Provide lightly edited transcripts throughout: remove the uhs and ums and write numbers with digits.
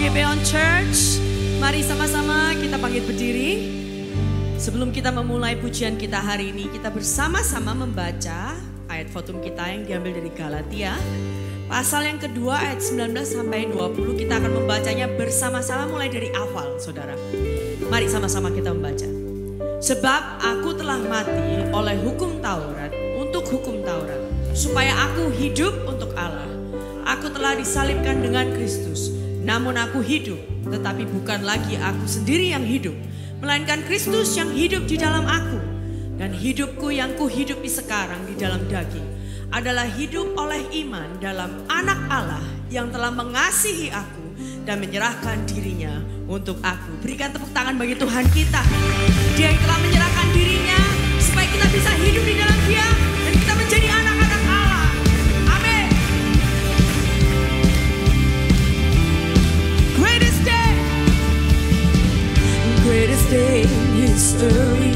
Gibeon Church, mari sama-sama kita bangkit berdiri. Sebelum kita memulai pujian kita hari ini, kita bersama-sama membaca ayat fotum kita yang diambil dari Galatia. Pasal yang kedua ayat 19 sampai 20, kita akan membacanya bersama-sama mulai dari awal, saudara. Mari sama-sama kita membaca. Sebab aku telah mati oleh hukum Taurat untuk hukum Taurat, supaya aku hidup untuk Allah. Aku telah disalibkan dengan Kristus. Namun aku hidup, tetapi bukan lagi aku sendiri yang hidup, melainkan Kristus yang hidup di dalam aku. Dan hidupku yang kuhidupi sekarang di dalam daging adalah hidup oleh iman dalam Anak Allah yang telah mengasihi aku dan menyerahkan dirinya untuk aku. Berikan tepuk tangan bagi Tuhan kita. Dia yang telah menyerahkan dirinya supaya kita bisa hidup di dalam Dia dan kita menjadi anak-anak Allah. Amin. Greatest day in history.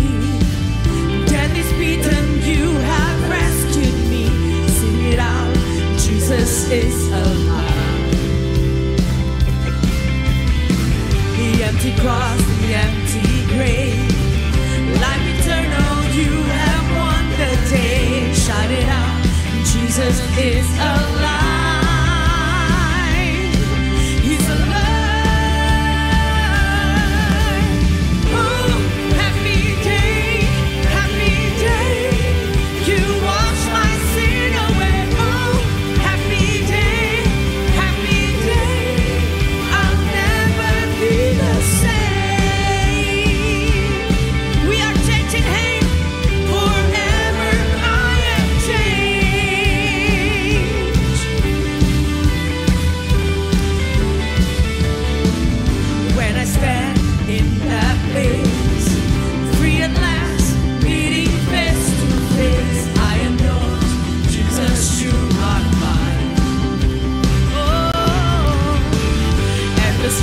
Death is beaten, you have rescued me. Sing it out, Jesus is alive. The empty cross, the empty grave, life eternal, you have won the day. Shout it out, Jesus is alive. He's alive.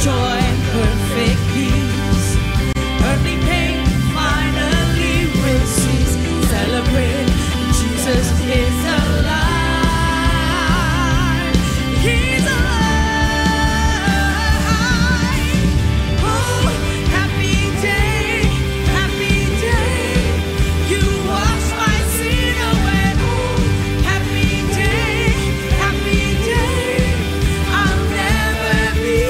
Joy and perfect peace, earthly pain finally will cease. Celebrate, Jesus is alive. He's alive. Oh, happy day, you wash my sin away. Oh, happy day, I'll never be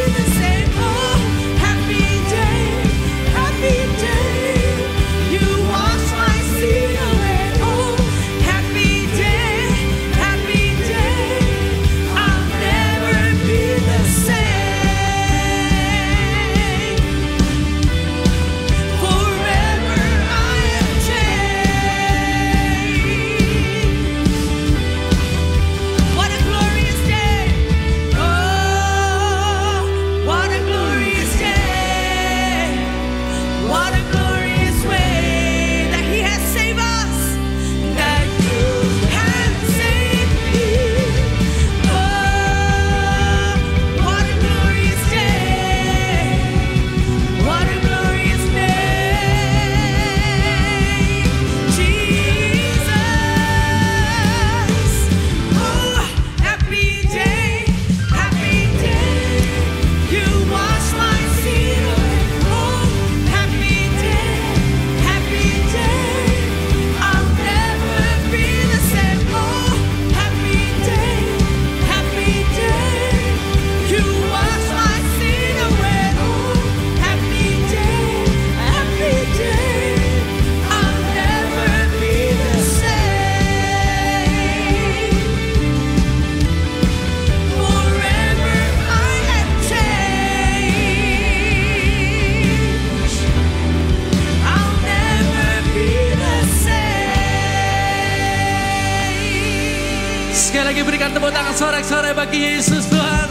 the same. Sekali lagi berikan tepuk tangan sorak-sorai bagi Yesus Tuhan.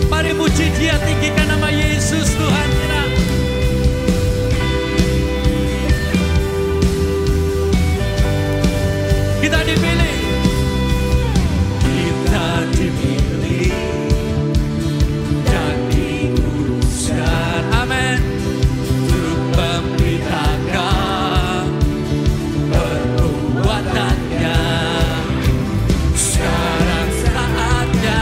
Mari puji Dia, tinggikan nama Yesus Tuhan kita. Kita dipilih. Kita dipilih dan diuruskan. Amin. Untuk memberitakan perbuatannya. Sekarang saatnya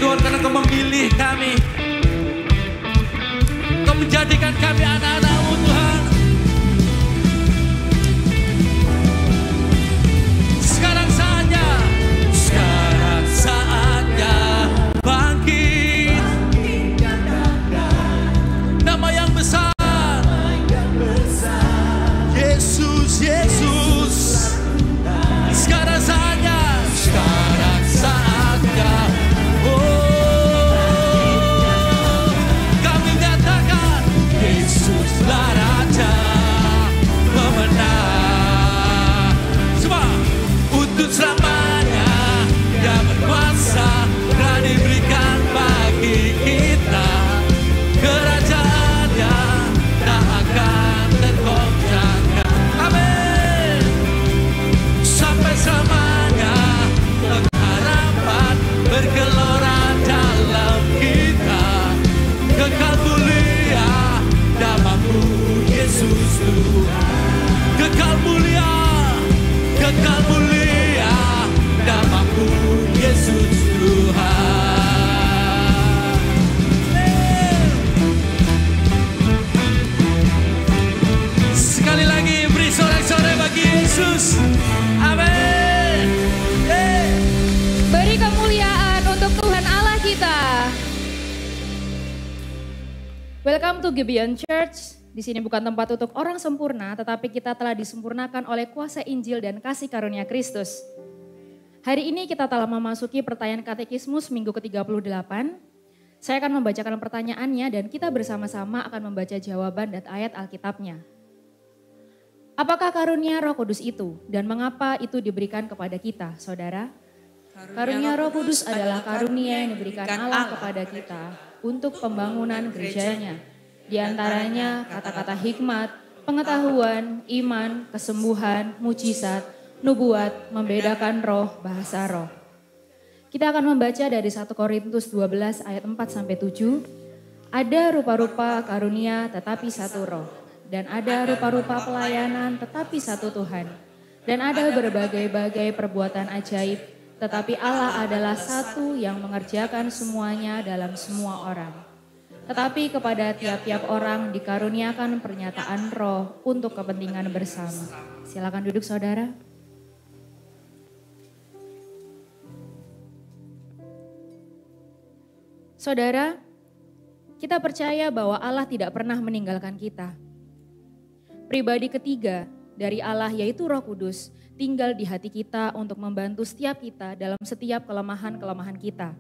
Tuhan karena Kau memilih kami. Kau menjadikan kami anak-anak-Mu Tuhan. Sekarang saatnya bangkit. Nama yang besar, Yesus, Yesus. Sekarang saatnya. Kami nyatakan Yesuslah Raja pemenang. Semua untuk selamanya Dia berkuasa dan diberikan bagi kita. Kerajaannya tak akan tergoncangkan. Amin. Sampai selamanya pengharapan bergelora dalam kita. Kekal mulia namamu Yesus Tuhan. Kekal mulia namamu Yesus Tuhan. Sekali lagi beri sorak-sorai bagi Yesus. Amin. Beri kemuliaan untuk Tuhan Allah kita. Welcome to Gibeon Church. Di sini bukan tempat untuk orang sempurna, tetapi kita telah disempurnakan oleh kuasa Injil dan kasih karunia Kristus. Hari ini kita telah memasuki pertanyaan katekismus minggu ke-38. Saya akan membacakan pertanyaannya dan kita bersama-sama akan membaca jawaban dan ayat Alkitabnya. Apakah karunia Roh Kudus itu dan mengapa itu diberikan kepada kita, saudara? Karunia Roh Kudus adalah karunia yang diberikan Allah kepada kita untuk pembangunan gerejanya. Di antaranya kata-kata hikmat, pengetahuan, iman, kesembuhan, mujizat, nubuat, membedakan roh, bahasa roh. Kita akan membaca dari 1 Korintus 12 ayat 4-7. Ada rupa-rupa karunia tetapi satu roh. Dan ada rupa-rupa pelayanan tetapi satu Tuhan. Dan ada berbagai-bagai perbuatan ajaib, tetapi Allah adalah satu yang mengerjakan semuanya dalam semua orang. Tetapi kepada tiap-tiap orang dikaruniakan pernyataan roh untuk kepentingan bersama. Silakan duduk saudara. Saudara, kita percaya bahwa Allah tidak pernah meninggalkan kita. Pribadi ketiga dari Allah yaitu Roh Kudus tinggal di hati kita untuk membantu setiap kita dalam setiap kelemahan-kelemahan kita.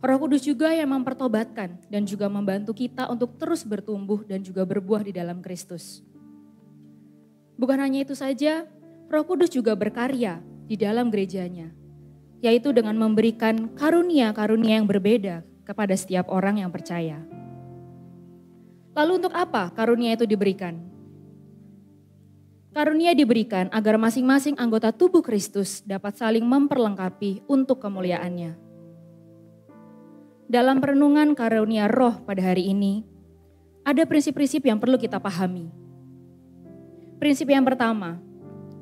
Roh Kudus juga yang mempertobatkan dan juga membantu kita untuk terus bertumbuh dan juga berbuah di dalam Kristus. Bukan hanya itu saja, Roh Kudus juga berkarya di dalam gerejanya, yaitu dengan memberikan karunia-karunia yang berbeda kepada setiap orang yang percaya. Lalu untuk apa karunia itu diberikan? Karunia diberikan agar masing-masing anggota tubuh Kristus dapat saling memperlengkapi untuk kemuliaannya. Dalam perenungan karunia roh pada hari ini, ada prinsip-prinsip yang perlu kita pahami. Prinsip yang pertama,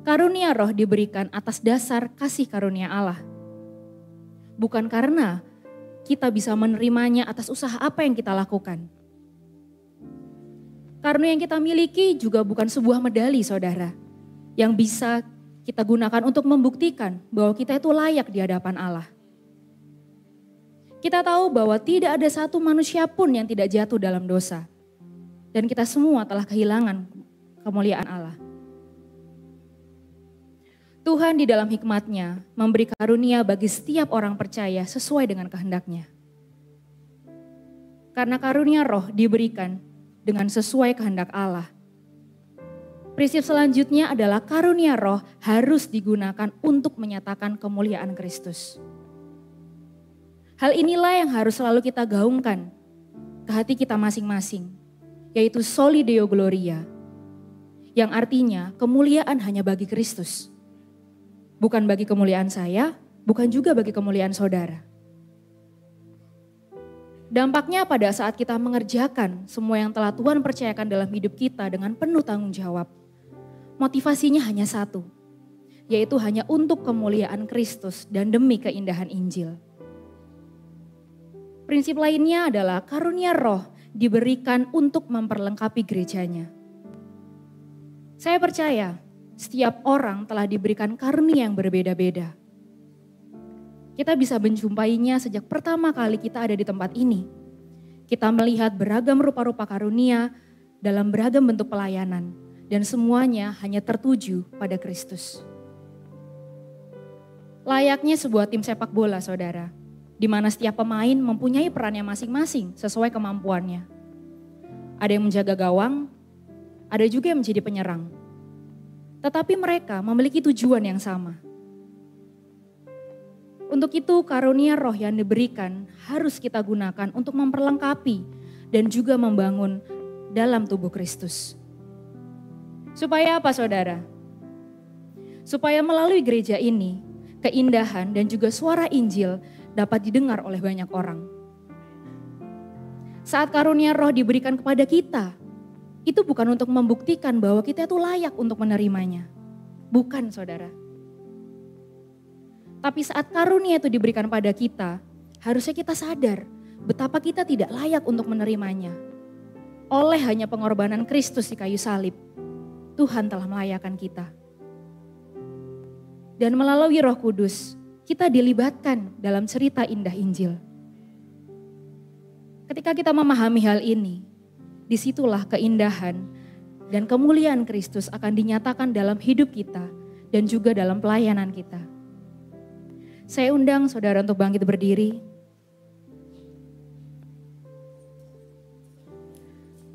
karunia roh diberikan atas dasar kasih karunia Allah. Bukan karena kita bisa menerimanya atas usaha apa yang kita lakukan. Karunia yang kita miliki juga bukan sebuah medali saudara, yang bisa kita gunakan untuk membuktikan bahwa kita itu layak di hadapan Allah. Kita tahu bahwa tidak ada satu manusia pun yang tidak jatuh dalam dosa. Dan kita semua telah kehilangan kemuliaan Allah. Tuhan di dalam hikmat-Nya memberi karunia bagi setiap orang percaya sesuai dengan kehendak-Nya. Karena karunia roh diberikan dengan sesuai kehendak Allah. Prinsip selanjutnya adalah karunia roh harus digunakan untuk menyatakan kemuliaan Kristus. Hal inilah yang harus selalu kita gaungkan ke hati kita masing-masing, yaitu Soli Deo Gloria, yang artinya kemuliaan hanya bagi Kristus. Bukan bagi kemuliaan saya, bukan juga bagi kemuliaan saudara. Dampaknya pada saat kita mengerjakan semua yang telah Tuhan percayakan dalam hidup kita dengan penuh tanggung jawab, motivasinya hanya satu, yaitu hanya untuk kemuliaan Kristus dan demi keindahan Injil. Prinsip lainnya adalah karunia roh diberikan untuk memperlengkapi gerejanya. Saya percaya setiap orang telah diberikan karunia yang berbeda-beda. Kita bisa menjumpainya sejak pertama kali kita ada di tempat ini. Kita melihat beragam rupa-rupa karunia dalam beragam bentuk pelayanan. Dan semuanya hanya tertuju pada Kristus. Layaknya sebuah tim sepak bola, saudara, di mana setiap pemain mempunyai perannya masing-masing sesuai kemampuannya. Ada yang menjaga gawang, ada juga yang menjadi penyerang. Tetapi mereka memiliki tujuan yang sama. Untuk itu karunia roh yang diberikan harus kita gunakan untuk memperlengkapi dan juga membangun dalam tubuh Kristus. Supaya apa, saudara? Supaya melalui gereja ini, keindahan dan juga suara Injil dapat didengar oleh banyak orang. Saat karunia roh diberikan kepada kita, itu bukan untuk membuktikan bahwa kita itu layak untuk menerimanya. Bukan, saudara. Tapi saat karunia itu diberikan pada kita, harusnya kita sadar betapa kita tidak layak untuk menerimanya. Oleh hanya pengorbanan Kristus di kayu salib, Tuhan telah melayakkan kita. Dan melalui Roh Kudus, kita dilibatkan dalam cerita indah Injil. Ketika kita memahami hal ini, disitulah keindahan dan kemuliaan Kristus akan dinyatakan dalam hidup kita dan juga dalam pelayanan kita. Saya undang saudara untuk bangkit berdiri.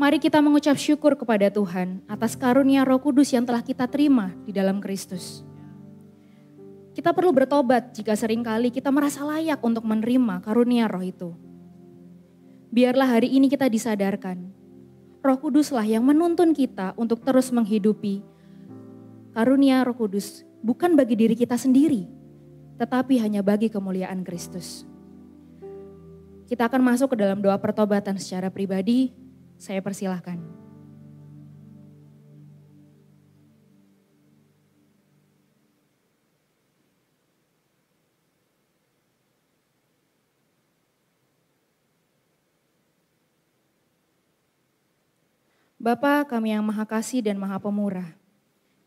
Mari kita mengucap syukur kepada Tuhan atas karunia Roh Kudus yang telah kita terima di dalam Kristus. Kita perlu bertobat jika seringkali kita merasa layak untuk menerima karunia roh itu. Biarlah hari ini kita disadarkan, Roh Kuduslah yang menuntun kita untuk terus menghidupi karunia Roh Kudus bukan bagi diri kita sendiri, tetapi hanya bagi kemuliaan Kristus. Kita akan masuk ke dalam doa pertobatan secara pribadi. Saya persilahkan. Bapa kami yang Maha Kasih dan Maha Pemurah,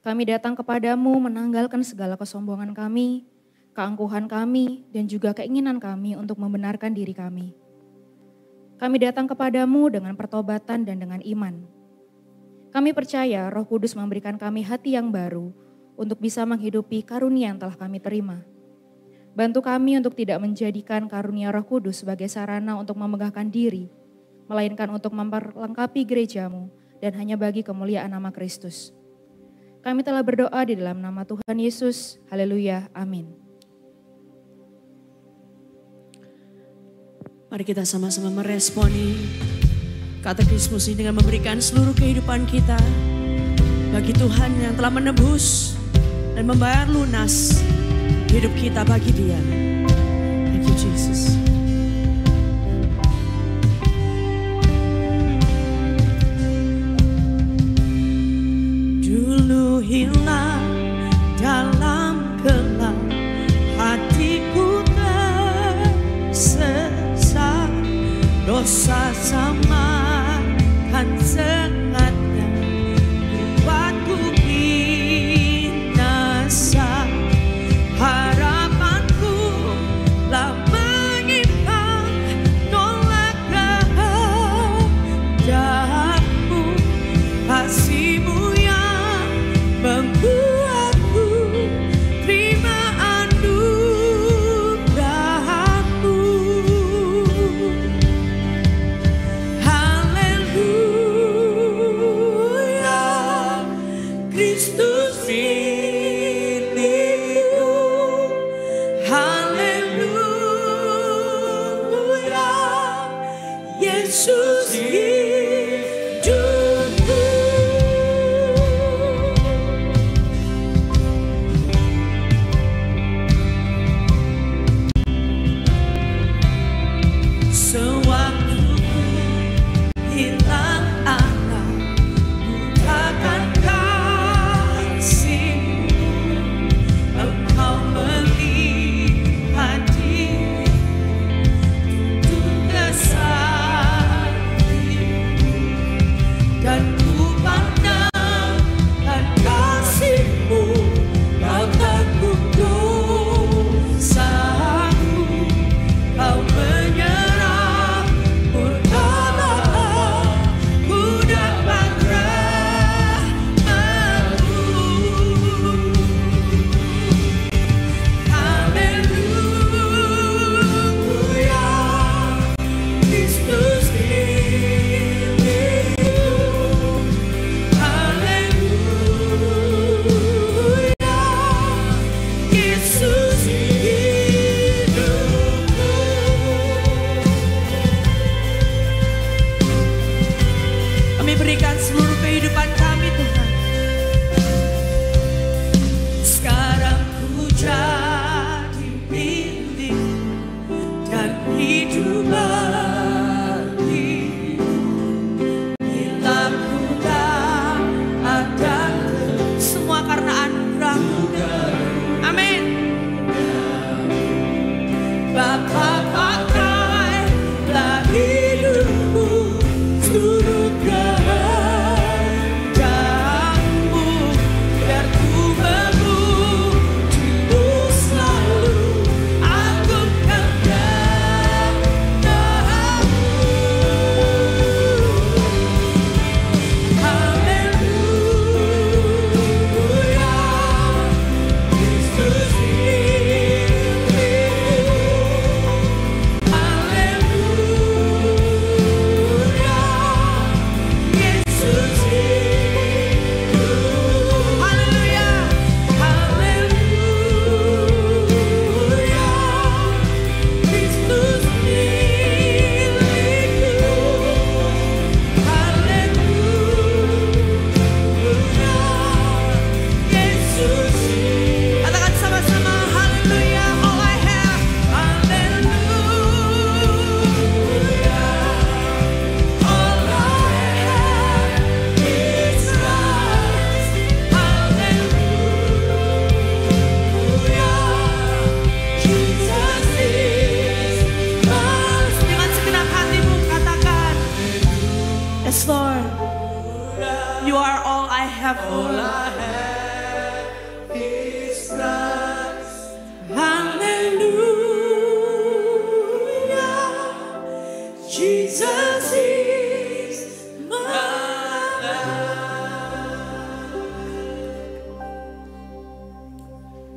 kami datang kepadamu menanggalkan segala kesombongan kami, keangkuhan kami, dan juga keinginan kami untuk membenarkan diri kami. Kami datang kepadamu dengan pertobatan dan dengan iman. Kami percaya Roh Kudus memberikan kami hati yang baru untuk bisa menghidupi karunia yang telah kami terima. Bantu kami untuk tidak menjadikan karunia Roh Kudus sebagai sarana untuk memegahkan diri, melainkan untuk memperlengkapi gerejamu dan hanya bagi kemuliaan nama Kristus. Kami telah berdoa di dalam nama Tuhan Yesus. Haleluya. Amin. Mari kita sama-sama meresponi katekismus ini dengan memberikan seluruh kehidupan kita bagi Tuhan yang telah menebus dan membayar lunas hidup kita bagi Dia. Thank you Jesus. Dulu hilang dalam gelap hatiku tersesat, dosa samakan sengatnya buatku binasa. Harapanku lah menyimpang tolak kehendakmu, kasihmu yang membuatku terima anugerahmu. Haleluya, Kristus milikku. Haleluya, Yesus hidupku. Sewaktu ku hilang arah, bukakan kau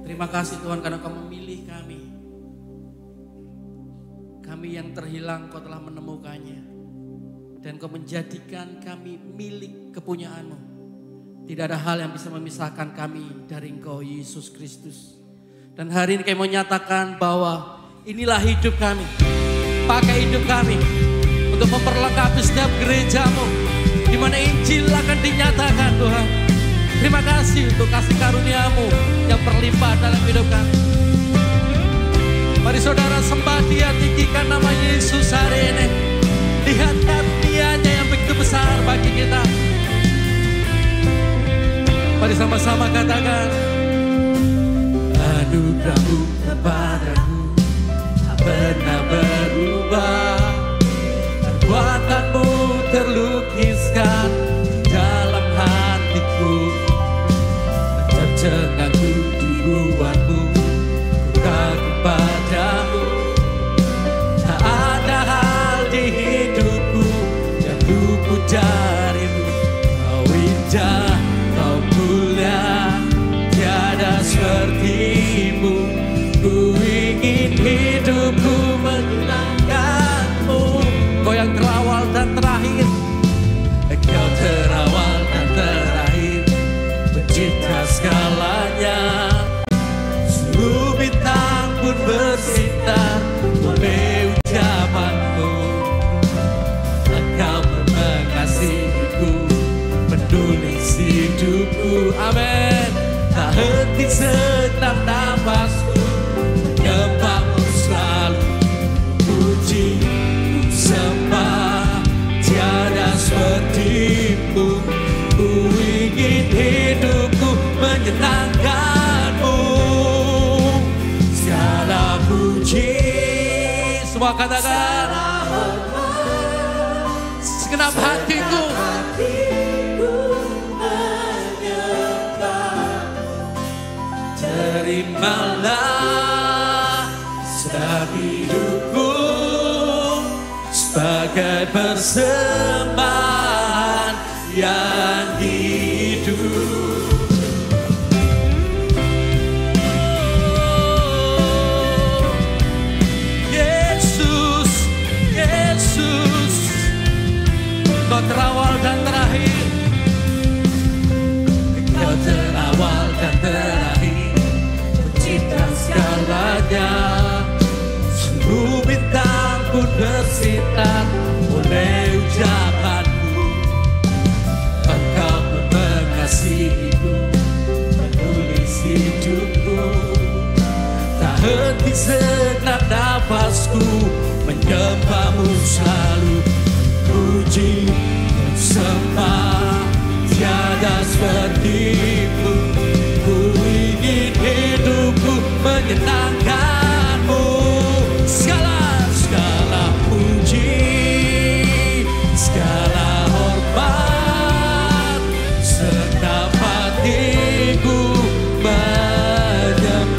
Terima kasih Tuhan karena Kau memilih kami. Kami yang terhilang Kau telah menemukannya. Dan Kau menjadikan kami milik kepunyaan-Mu. Tidak ada hal yang bisa memisahkan kami dari Engkau Yesus Kristus. Dan hari ini kami mau nyatakan bahwa inilah hidup kami. Pakai hidup kami untuk memperlengkapi setiap gereja-Mu, di mana Injil akan dinyatakan Tuhan. Terima kasih untuk kasih karunia-Mu yang berlimpah dalam hidup kami. Mari saudara sembah Dia, tinggikan nama Yesus hari ini. Lihat karunia-Nya yang begitu besar bagi kita. Mari sama-sama katakan, anugerah-Mu kepadaku tak pernah berubah. Perbuatan-Mu terlukiskan dalam hatiku. Tercengangku dibuat-Mu, ku kagum padamu. Tak ada hal di hidupku yang luput darimu. Kau indah, Kau mulia, tiada seperti-Mu. Ku ingin hidupku menyenangkan-Mu. Kau yang terawal dan terakhir, Engkau terawal dan terakhir, pencipta segalanya. Seluruh bintang pun bersinar oleh ucapan-Mu. Engkau mengasihiku, menulis hidupku. Amin. Tak henti segenap nafasku, menyembah-Mu selalu. Puji, ku sembah, tiada seperti-Mu. Ku ingin hidupku menyenangkan-Mu. Segala puji, semua katakan, segenap hatiku terimalah setiap hidupku sebagai persembahan yang hidup. Yesus, Yesus, Kau terawal dan terakhir. Kau terawal dan terakhir, pencipta segalanya. Seluruh bintang pun bersinar oleh ucapan-Mu. Engkau mengasihiku, menulis hidupku. Tak henti segenap nafasku, menyembah-Mu selalu. Puji, sembah, tiada seperti-Mu. Ku ingin hidupku menyenangkan-Mu. Segala puji, segala hormat, segenap hatiku menyembah.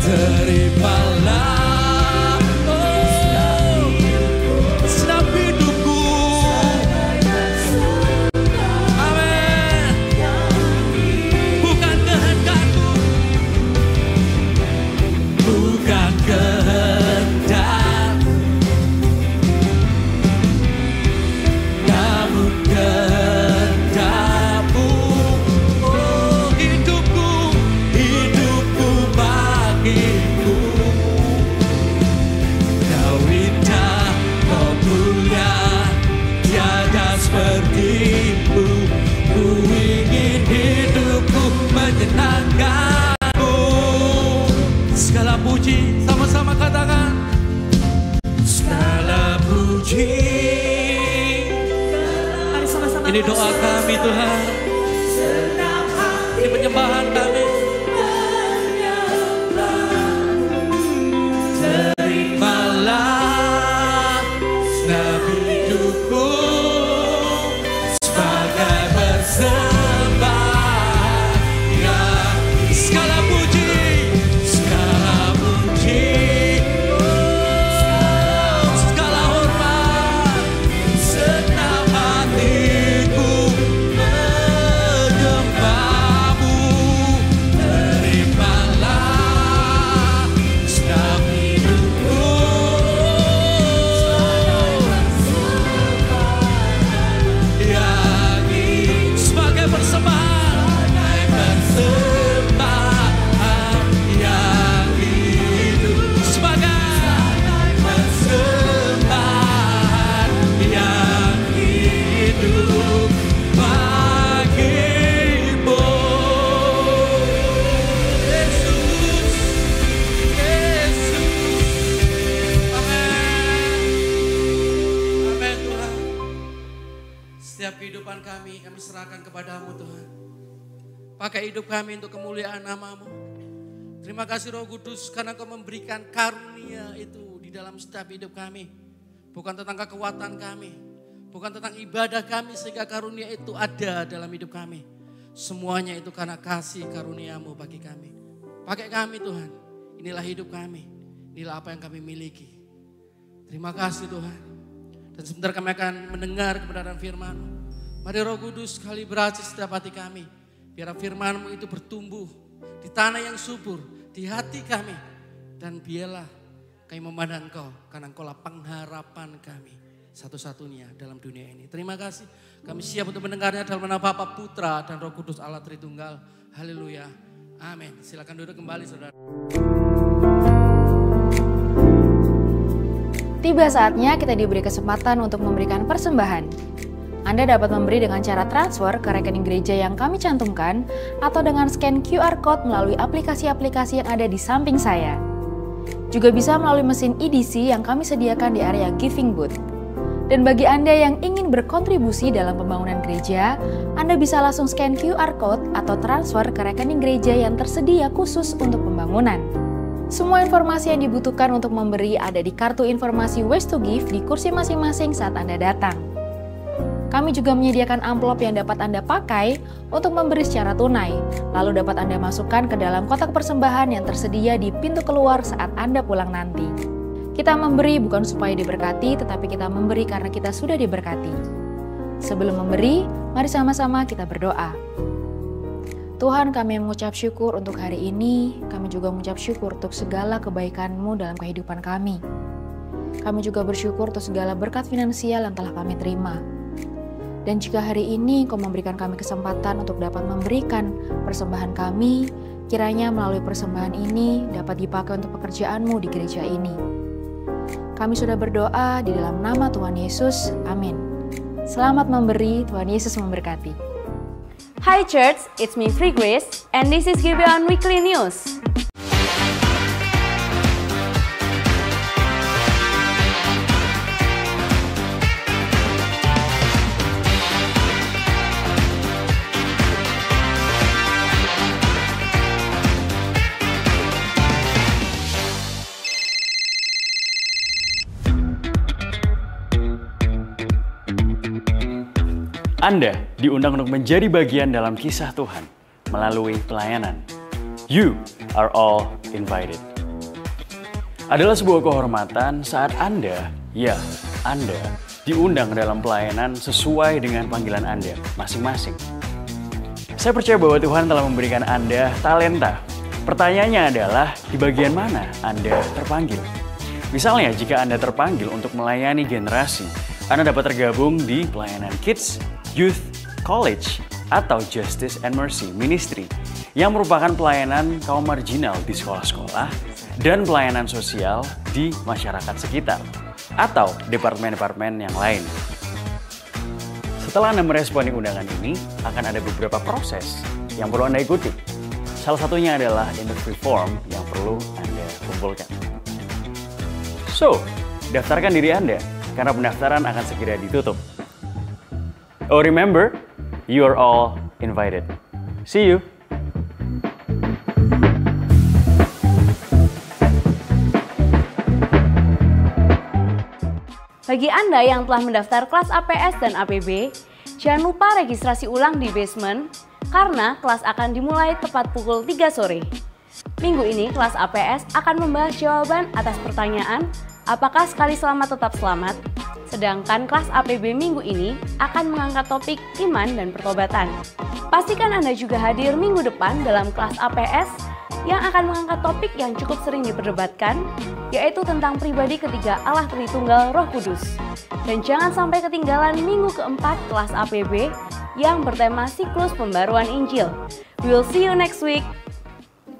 Terimalah segenap hidupku. Amin. Bukan kehendakku, bukan kehendak, namun kehendak-Mu. Oh, hidupku, hidupku bagimu. Kau indah, Kau mulia, tiada seperti-Mu. Ku ingin hidupku menyenangkan-Mu. Segala puji, sama-sama katakan, segala puji. Mari sama-sama. Ini doa kami Tuhan, ini penyembahan kami. Terimalah segenap hidupku sebagai persembahan yang segala puji, segala puji, segala hormat, segenap hatiku kepadamu Tuhan. Pakai hidup kami untuk kemuliaan nama-Mu. Terima kasih Roh Kudus karena Kau memberikan karunia itu di dalam setiap hidup kami. Bukan tentang kekuatan kami, bukan tentang ibadah kami sehingga karunia itu ada dalam hidup kami. Semuanya itu karena kasih karunia-Mu bagi kami. Pakai kami Tuhan, inilah hidup kami, inilah apa yang kami miliki. Terima kasih Tuhan. Dan sebentar kami akan mendengar kebenaran firman-Mu. Mari Roh Kudus kalibrasi setiap hati kami. Biar firman-Mu itu bertumbuh di tanah yang subur, di hati kami. Dan biarlah kami memandang Engkau, karena Engkau-lah pengharapan kami. Satu-satunya dalam dunia ini. Terima kasih. Kami siap untuk mendengarnya dalam nama Bapa, Putra, dan Roh Kudus Allah Tritunggal. Haleluya. Amin. Silakan duduk kembali saudara. Tiba saatnya kita diberi kesempatan untuk memberikan persembahan. Anda dapat memberi dengan cara transfer ke rekening gereja yang kami cantumkan atau dengan scan QR Code melalui aplikasi-aplikasi yang ada di samping saya. Juga bisa melalui mesin EDC yang kami sediakan di area giving booth. Dan bagi Anda yang ingin berkontribusi dalam pembangunan gereja, Anda bisa langsung scan QR Code atau transfer ke rekening gereja yang tersedia khusus untuk pembangunan. Semua informasi yang dibutuhkan untuk memberi ada di kartu informasi Ways to Give di kursi masing-masing saat Anda datang. Kami juga menyediakan amplop yang dapat Anda pakai untuk memberi secara tunai, lalu dapat Anda masukkan ke dalam kotak persembahan yang tersedia di pintu keluar saat Anda pulang nanti. Kita memberi bukan supaya diberkati, tetapi kita memberi karena kita sudah diberkati. Sebelum memberi, mari sama-sama kita berdoa. Tuhan, kami mengucap syukur untuk hari ini. Kami juga mengucap syukur untuk segala kebaikan-Mu dalam kehidupan kami. Kami juga bersyukur untuk segala berkat finansial yang telah kami terima. Dan jika hari ini Kau memberikan kami kesempatan untuk dapat memberikan persembahan kami, kiranya melalui persembahan ini dapat dipakai untuk pekerjaan-Mu di gereja ini. Kami sudah berdoa di dalam nama Tuhan Yesus. Amin. Selamat memberi, Tuhan Yesus memberkati. Hi Church, it's me Free Grace, and this is Gibeon Weekly News. Anda diundang untuk menjadi bagian dalam kisah Tuhan melalui pelayanan. You are all invited. Adalah sebuah kehormatan saat Anda diundang dalam pelayanan sesuai dengan panggilan Anda masing-masing. Saya percaya bahwa Tuhan telah memberikan Anda talenta. Pertanyaannya adalah, di bagian mana Anda terpanggil? Misalnya, jika Anda terpanggil untuk melayani generasi, Anda dapat tergabung di pelayanan Kids, Youth, College, atau Justice and Mercy Ministry yang merupakan pelayanan kaum marginal di sekolah-sekolah dan pelayanan sosial di masyarakat sekitar atau departemen-departemen yang lain. Setelah Anda meresponi undangan ini, akan ada beberapa proses yang perlu Anda ikuti. Salah satunya adalah interview form yang perlu Anda kumpulkan. So, daftarkan diri Anda karena pendaftaran akan segera ditutup. Oh, remember, you are all invited. See you. Bagi Anda yang telah mendaftar kelas APS dan APB, jangan lupa registrasi ulang di basement karena kelas akan dimulai tepat pukul 3 sore. Minggu ini kelas APS akan membahas jawaban atas pertanyaan apakah sekali selamat tetap selamat, sedangkan kelas APB minggu ini akan mengangkat topik iman dan pertobatan. Pastikan Anda juga hadir minggu depan dalam kelas APS yang akan mengangkat topik yang cukup sering diperdebatkan, yaitu tentang pribadi ketiga Allah Tritunggal Roh Kudus. Dan jangan sampai ketinggalan minggu keempat kelas APB yang bertema siklus pembaruan Injil. We'll see you next week.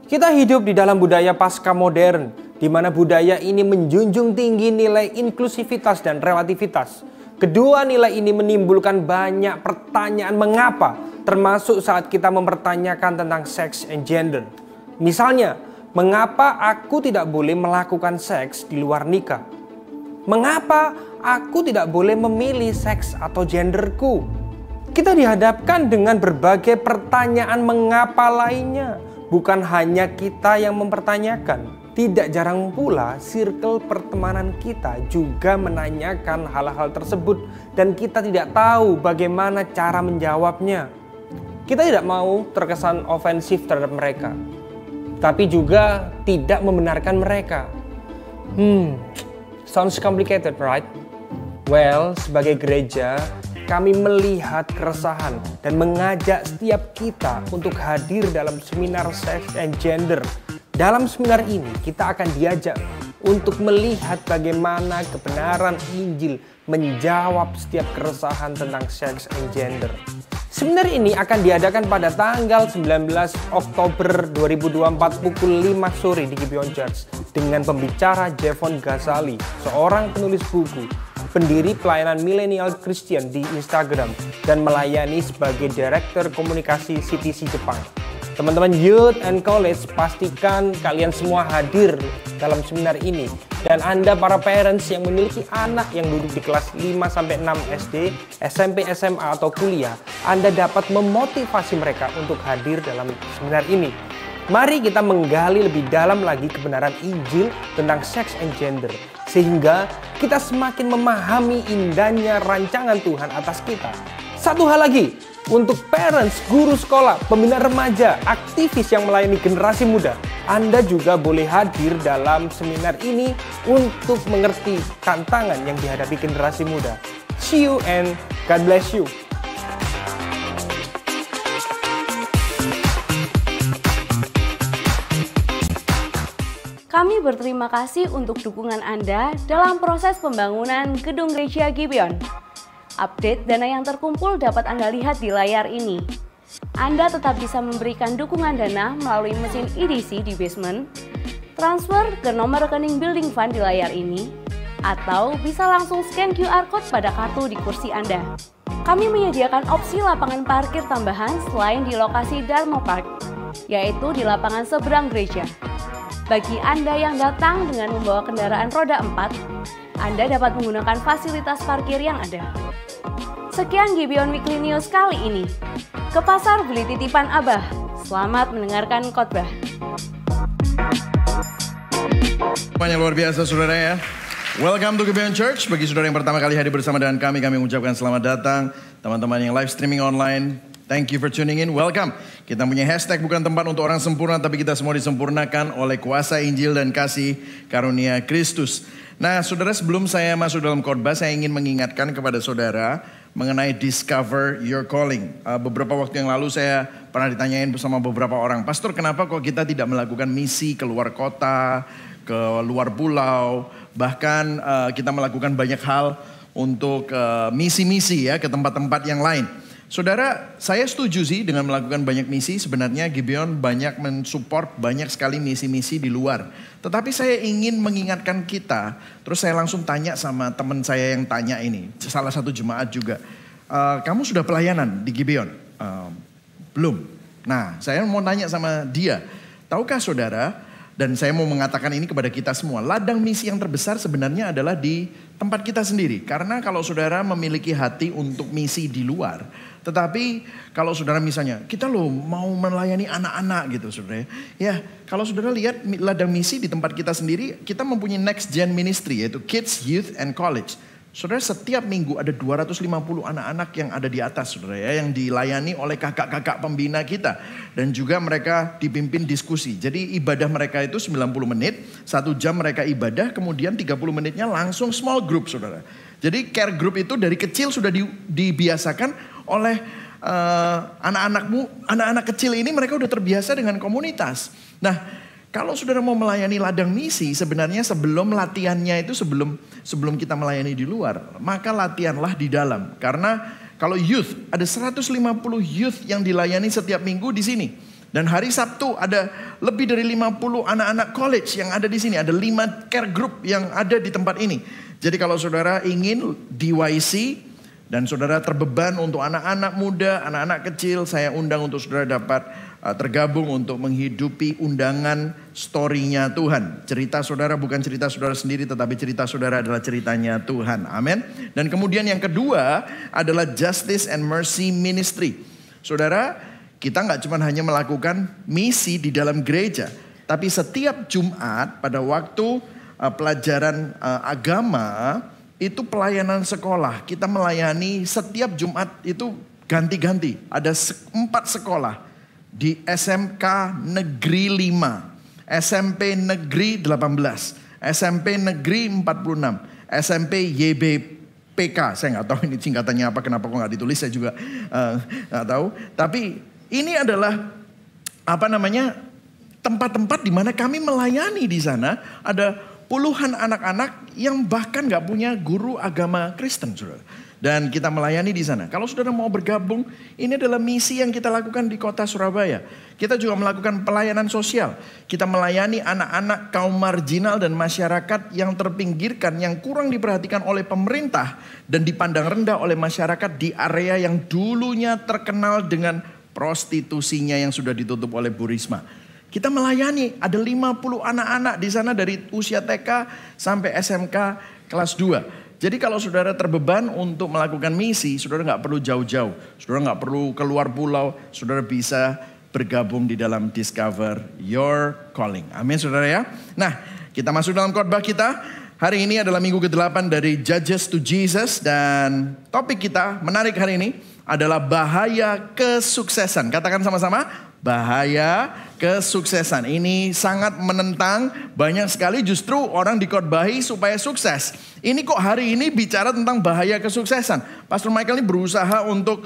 Kita hidup di dalam budaya pasca modern, di mana budaya ini menjunjung tinggi nilai inklusivitas dan relativitas. Kedua nilai ini menimbulkan banyak pertanyaan mengapa, termasuk saat kita mempertanyakan tentang sex and gender. Misalnya, mengapa aku tidak boleh melakukan seks di luar nikah? Mengapa aku tidak boleh memilih seks atau genderku? Kita dihadapkan dengan berbagai pertanyaan mengapa lainnya. Bukan hanya kita yang mempertanyakan. Tidak jarang pula circle pertemanan kita juga menanyakan hal-hal tersebut dan kita tidak tahu bagaimana cara menjawabnya. Kita tidak mau terkesan ofensif terhadap mereka, tapi juga tidak membenarkan mereka. Sounds complicated, right? Well, sebagai gereja, kami melihat keresahan dan mengajak setiap kita untuk hadir dalam seminar Sex and Gender. Dalam seminar ini kita akan diajak untuk melihat bagaimana kebenaran Injil menjawab setiap keresahan tentang sex and gender. Seminar ini akan diadakan pada tanggal 19 Oktober 2024 pukul 5 sore di Gibeon Church dengan pembicara Jevon Ghazali, seorang penulis buku, pendiri pelayanan milenial Christian di Instagram, dan melayani sebagai Direktur Komunikasi CTC Jepang. Teman-teman youth and college, pastikan kalian semua hadir dalam seminar ini. Dan Anda para parents yang memiliki anak yang duduk di kelas 5-6 SD, SMP, SMA, atau kuliah, Anda dapat memotivasi mereka untuk hadir dalam seminar ini. Mari kita menggali lebih dalam lagi kebenaran Injil tentang sex and gender, sehingga kita semakin memahami indahnya rancangan Tuhan atas kita. Satu hal lagi, untuk parents, guru sekolah, pembina remaja, aktivis yang melayani generasi muda, Anda juga boleh hadir dalam seminar ini untuk mengerti tantangan yang dihadapi generasi muda. See you and God bless you. Kami berterima kasih untuk dukungan Anda dalam proses pembangunan Gedung Gereja Gibeon. Update dana yang terkumpul dapat Anda lihat di layar ini. Anda tetap bisa memberikan dukungan dana melalui mesin EDC di basement, transfer ke nomor rekening building fund di layar ini, atau bisa langsung scan QR Code pada kartu di kursi Anda. Kami menyediakan opsi lapangan parkir tambahan selain di lokasi Dharma Park, yaitu di lapangan seberang gereja. Bagi Anda yang datang dengan membawa kendaraan roda 4, Anda dapat menggunakan fasilitas parkir yang ada. Sekian Gibeon Weekly News kali ini. Ke pasar beli titipan Abah. Selamat mendengarkan khotbah. Banyak luar biasa saudara ya. Welcome to Gibeon Church. Bagi saudara yang pertama kali hadir bersama dengan kami mengucapkan selamat datang. Teman-teman yang live streaming online, thank you for tuning in. Welcome. Kita punya hashtag bukan tempat untuk orang sempurna, tapi kita semua disempurnakan oleh kuasa Injil dan kasih karunia Kristus. Nah saudara, sebelum saya masuk dalam khotbah, saya ingin mengingatkan kepada saudara mengenai discover your calling. Beberapa waktu yang lalu saya pernah ditanyain bersama beberapa orang, Pastor kenapa kok kita tidak melakukan misi ke luar kota, ke luar pulau, bahkan kita melakukan banyak hal untuk misi-misi ya ke tempat-tempat yang lain. Saudara, saya setuju sih dengan melakukan banyak misi. Sebenarnya Gibeon banyak mensupport banyak sekali misi-misi di luar. Tetapi saya ingin mengingatkan kita, terus saya langsung tanya sama teman saya yang tanya ini, salah satu jemaat juga. Kamu sudah pelayanan di Gibeon? Belum. Nah, saya mau tanya sama dia, tahukah saudara, dan saya mau mengatakan ini kepada kita semua, ladang misi yang terbesar sebenarnya adalah di tempat kita sendiri. Karena kalau saudara memiliki hati untuk misi di luar, tetapi kalau saudara misalnya, kita loh mau melayani anak-anak gitu saudara. Ya, kalau saudara lihat ladang misi di tempat kita sendiri, kita mempunyai next gen ministry yaitu kids, youth, and college. Saudara, setiap minggu ada 250 anak-anak yang ada di atas saudara ya, yang dilayani oleh kakak-kakak pembina kita. Dan juga mereka dipimpin diskusi. Jadi ibadah mereka itu 90 menit, 1 jam mereka ibadah, kemudian 30 menitnya langsung small group saudara. Jadi care group itu dari kecil sudah dibiasakan oleh anak-anak kecil ini, mereka udah terbiasa dengan komunitas. Nah, kalau saudara mau melayani ladang misi, sebenarnya sebelum latihannya itu sebelum kita melayani di luar, maka latihanlah di dalam. Karena kalau youth, ada 150 youth yang dilayani setiap minggu di sini. Dan hari Sabtu ada lebih dari 50 anak-anak college yang ada di sini. Ada 5 care group yang ada di tempat ini. Jadi kalau saudara ingin DYC, Dan saudara terbeban untuk anak-anak muda, anak-anak kecil, saya undang untuk saudara dapat tergabung untuk menghidupi undangan story-nya Tuhan. Cerita saudara bukan cerita saudara sendiri, tetapi cerita saudara adalah ceritanya Tuhan. Amin. Dan kemudian yang kedua adalah Justice and Mercy Ministry. Saudara, kita nggak cuma hanya melakukan misi di dalam gereja, tapi setiap Jumat pada waktu pelajaran agama, itu pelayanan sekolah. Kita melayani setiap Jumat itu ganti-ganti. Ada 4 sekolah. Di SMK Negeri 5, SMP Negeri 18, SMP Negeri 46, SMP YBPK. Saya nggak tahu ini singkatannya apa, kenapa kok nggak ditulis, saya juga nggak tahu. Tapi ini adalah tempat-tempat di mana kami melayani di sana. Ada puluhan anak-anak yang bahkan gak punya guru agama Kristen, saudara. Dan kita melayani di sana. Kalau saudara mau bergabung, ini adalah misi yang kita lakukan di kota Surabaya. Kita juga melakukan pelayanan sosial. Kita melayani anak-anak kaum marginal dan masyarakat yang terpinggirkan, yang kurang diperhatikan oleh pemerintah dan dipandang rendah oleh masyarakat di area yang dulunya terkenal dengan prostitusinya yang sudah ditutup oleh Bu Risma. Kita melayani, ada 50 anak-anak di sana dari usia TK sampai SMK kelas 2. Jadi kalau saudara terbeban untuk melakukan misi, saudara nggak perlu jauh-jauh. Saudara nggak perlu keluar pulau, saudara bisa bergabung di dalam Discover Your Calling. Amin saudara ya. Nah, kita masuk dalam khotbah kita. Hari ini adalah minggu ke-8 dari Judges to Jesus. Dan topik kita menarik hari ini adalah bahaya kesuksesan. Katakan sama-sama. Bahaya kesuksesan. Ini sangat menentang, banyak sekali justru orang dikhotbahi supaya sukses. Ini kok hari ini bicara tentang bahaya kesuksesan. Pastor Michael ini berusaha untuk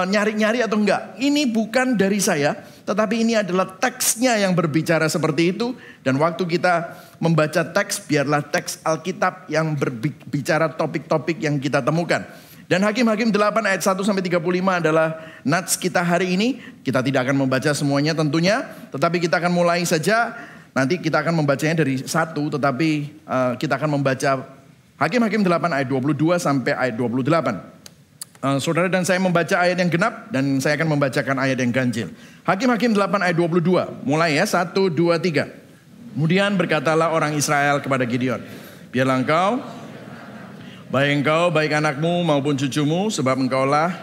nyari-nyari atau enggak. Ini bukan dari saya, tetapi ini adalah teksnya yang berbicara seperti itu. Dan waktu kita membaca teks, biarlah teks Alkitab yang berbicara topik-topik yang kita temukan. Dan Hakim-Hakim 8 ayat 1-35 adalah nats kita hari ini. Kita tidak akan membaca semuanya tentunya. Tetapi kita akan mulai saja. Nanti kita akan membacanya dari 1. Tetapi kita akan membaca Hakim-Hakim 8 ayat 22 sampai ayat 28. Saudara dan saya membaca ayat yang genap. Dan saya akan membacakan ayat yang ganjil. Hakim-Hakim 8 ayat 22. Mulai ya, 1, 2, 3. Kemudian berkatalah orang Israel kepada Gideon. Biarlah engkau, baik engkau, baik anakmu maupun cucumu, sebab engkaulah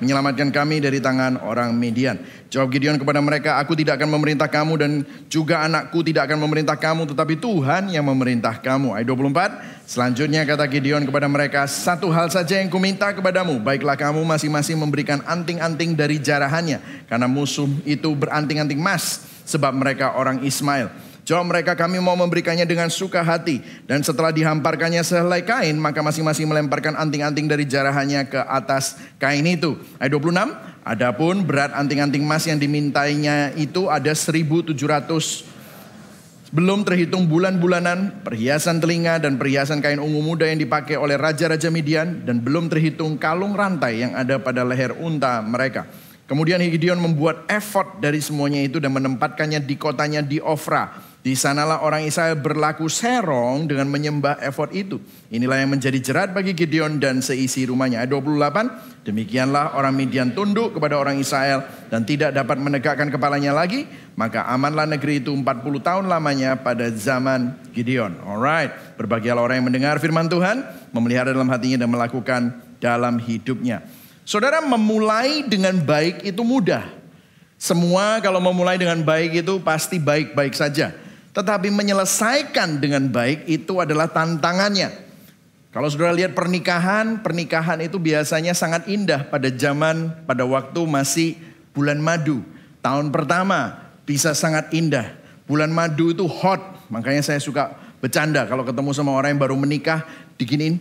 menyelamatkan kami dari tangan orang Midian. Jawab Gideon kepada mereka, aku tidak akan memerintah kamu dan juga anakku tidak akan memerintah kamu, tetapi Tuhan yang memerintah kamu. Ayat 24, selanjutnya kata Gideon kepada mereka, satu hal saja yang kuminta kepadamu, baiklah kamu masing-masing memberikan anting-anting dari jarahannya, karena musuh itu beranting-anting emas, sebab mereka orang Ismail. Jawab mereka, kami mau memberikannya dengan suka hati. Dan setelah dihamparkannya sehelai kain, maka masing-masing melemparkan anting-anting dari jarahannya ke atas kain itu. Ayat 26, adapun berat anting-anting emas yang dimintainya itu ada 1.700. Belum terhitung bulan-bulanan, perhiasan telinga dan perhiasan kain ungu muda yang dipakai oleh raja-raja Midian. Dan belum terhitung kalung rantai yang ada pada leher unta mereka. Kemudian Gideon membuat efod dari semuanya itu dan menempatkannya di kotanya di Ofra. Di sanalah orang Israel berlaku serong dengan menyembah efod itu. Inilah yang menjadi jerat bagi Gideon dan seisi rumahnya. Ayat 28, demikianlah orang Midian tunduk kepada orang Israel dan tidak dapat menegakkan kepalanya lagi. Maka amanlah negeri itu 40 tahun lamanya pada zaman Gideon. Alright, berbahagialah orang yang mendengar firman Tuhan, memelihara dalam hatinya dan melakukan dalam hidupnya. Saudara, memulai dengan baik itu mudah. Semua kalau memulai dengan baik itu pasti baik-baik saja. Tetapi menyelesaikan dengan baik itu adalah tantangannya. Kalau saudara lihat pernikahan itu biasanya sangat indah pada waktu masih bulan madu. Tahun pertama bisa sangat indah. Bulan madu itu hot, makanya saya suka bercanda kalau ketemu sama orang yang baru menikah, diginiin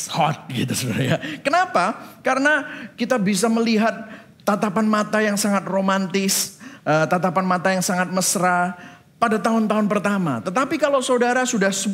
hot gitu saudara ya. Kenapa? Karena kita bisa melihat tatapan mata yang sangat romantis, tatapan mata yang sangat mesra pada tahun-tahun pertama. Tetapi kalau saudara sudah 10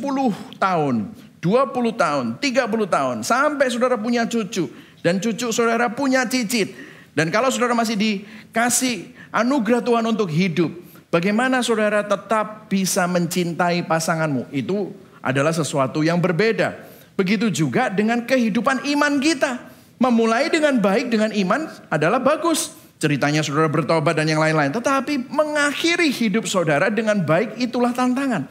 tahun, 20 tahun, 30 tahun, sampai saudara punya cucu, dan cucu saudara punya cicit, dan kalau saudara masih dikasih anugerah Tuhan untuk hidup, bagaimana saudara tetap bisa mencintai pasanganmu? Itu adalah sesuatu yang berbeda. Begitu juga dengan kehidupan iman kita. Memulai dengan baik, dengan iman adalah bagus. Ceritanya saudara bertobat dan yang lain-lain. Tetapi mengakhiri hidup saudara dengan baik itulah tantangan.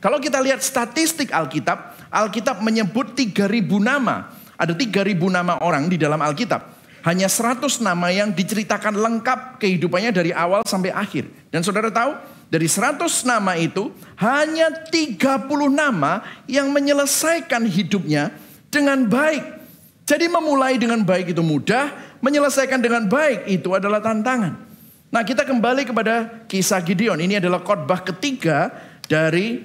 Kalau kita lihat statistik Alkitab, Alkitab menyebut 3.000 nama. Ada 3.000 nama orang di dalam Alkitab. Hanya 100 nama yang diceritakan lengkap kehidupannya dari awal sampai akhir. Dan saudara tahu, dari 100 nama itu hanya 30 nama yang menyelesaikan hidupnya dengan baik. Jadi memulai dengan baik itu mudah, menyelesaikan dengan baik itu adalah tantangan. Nah, kita kembali kepada kisah Gideon. Ini adalah khotbah ketiga dari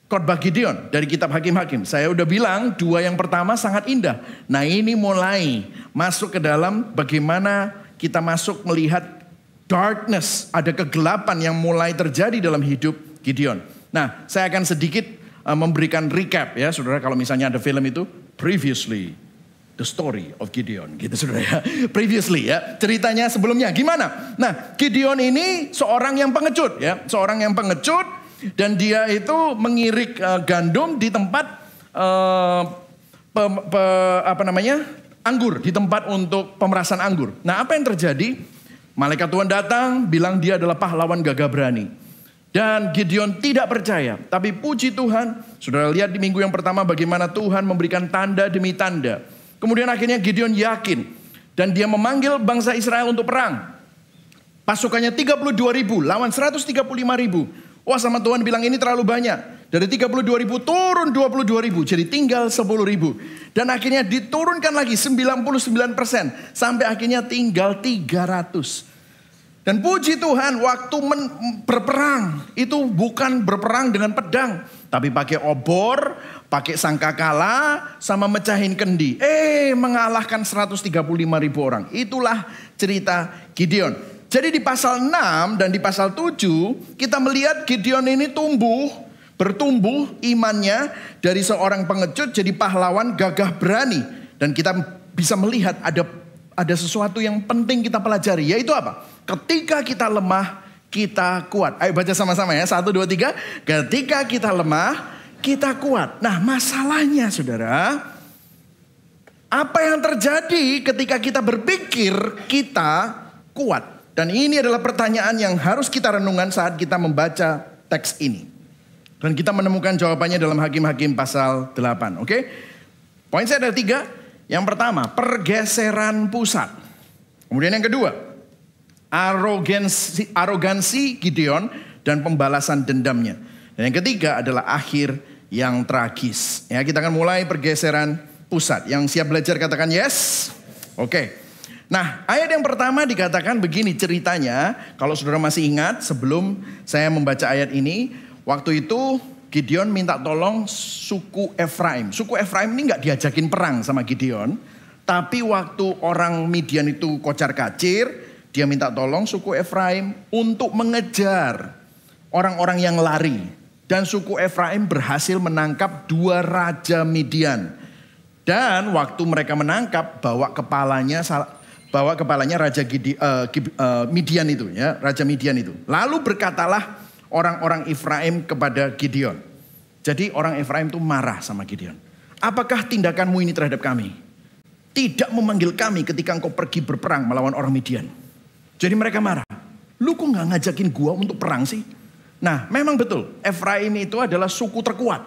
khotbah Gideon dari kitab Hakim-Hakim. Saya udah bilang 2 yang pertama sangat indah. Nah, ini mulai masuk ke dalam bagaimana kita masuk melihat darkness, ada kegelapan yang mulai terjadi dalam hidup Gideon. Nah, saya akan sedikit memberikan recap ya, saudara. Kalau misalnya ada film itu, previously the story of Gideon, gitu saudara ya. Previously ya, ceritanya sebelumnya gimana? Nah, Gideon ini seorang yang pengecut ya, seorang yang pengecut dan dia itu mengirik gandum di tempat anggur, di tempat untuk pemerasan anggur. Nah, apa yang terjadi? Malaikat Tuhan datang, bilang dia adalah pahlawan gagah berani. Dan Gideon tidak percaya. Tapi puji Tuhan, saudara lihat di minggu yang pertama bagaimana Tuhan memberikan tanda demi tanda. Kemudian akhirnya Gideon yakin. Dan dia memanggil bangsa Israel untuk perang. Pasukannya 32.000 lawan 135.000. Wah, sama Tuhan bilang ini terlalu banyak. Dari 32.000 turun 22.000. Jadi tinggal 10.000. Dan akhirnya diturunkan lagi 99%. Sampai akhirnya tinggal 300. Dan puji Tuhan waktu berperang. Itu bukan berperang dengan pedang. Tapi pakai obor, pakai sangkakala, sama mecahin kendi. Mengalahkan 135.000 orang. Itulah cerita Gideon. Jadi di pasal 6 dan di pasal 7 kita melihat Gideon ini bertumbuh imannya dari seorang pengecut jadi pahlawan gagah berani. Dan kita bisa melihat ada sesuatu yang penting kita pelajari, yaitu apa? Ketika kita lemah, kita kuat. Ayo baca sama-sama ya, 1, 2, 3. Ketika kita lemah, kita kuat. Nah, masalahnya saudara, apa yang terjadi ketika kita berpikir kita kuat? Dan ini adalah pertanyaan yang harus kita renungkan saat kita membaca teks ini. Dan kita menemukan jawabannya dalam Hakim-Hakim pasal 8. Oke? Poin saya ada 3. Yang pertama, pergeseran pusat. Kemudian yang kedua, arogansi Gideon dan pembalasan dendamnya. Dan yang ketiga adalah akhir yang tragis. Ya, kita akan mulai pergeseran pusat. Yang siap belajar katakan yes. Oke. Nah, ayat yang pertama dikatakan begini ceritanya. Kalau saudara masih ingat sebelum saya membaca ayat ini, waktu itu Gideon minta tolong suku Efraim. Suku Efraim ini gak diajakin perang sama Gideon. Tapi waktu orang Midian itu kocar-kacir, dia minta tolong suku Efraim untuk mengejar orang-orang yang lari. Dan suku Efraim berhasil menangkap 2 raja Midian. Dan waktu mereka menangkap, bawa kepalanya raja Midian itu ya, raja Midian itu. Lalu berkatalah orang-orang Efraim kepada Gideon. Jadi orang Efraim itu marah sama Gideon. Apakah tindakanmu ini terhadap kami? Tidak memanggil kami ketika engkau pergi berperang melawan orang Midian. Jadi mereka marah. Lu kok gak ngajakin gua untuk perang sih? Nah, memang betul. Efraim itu adalah suku terkuat.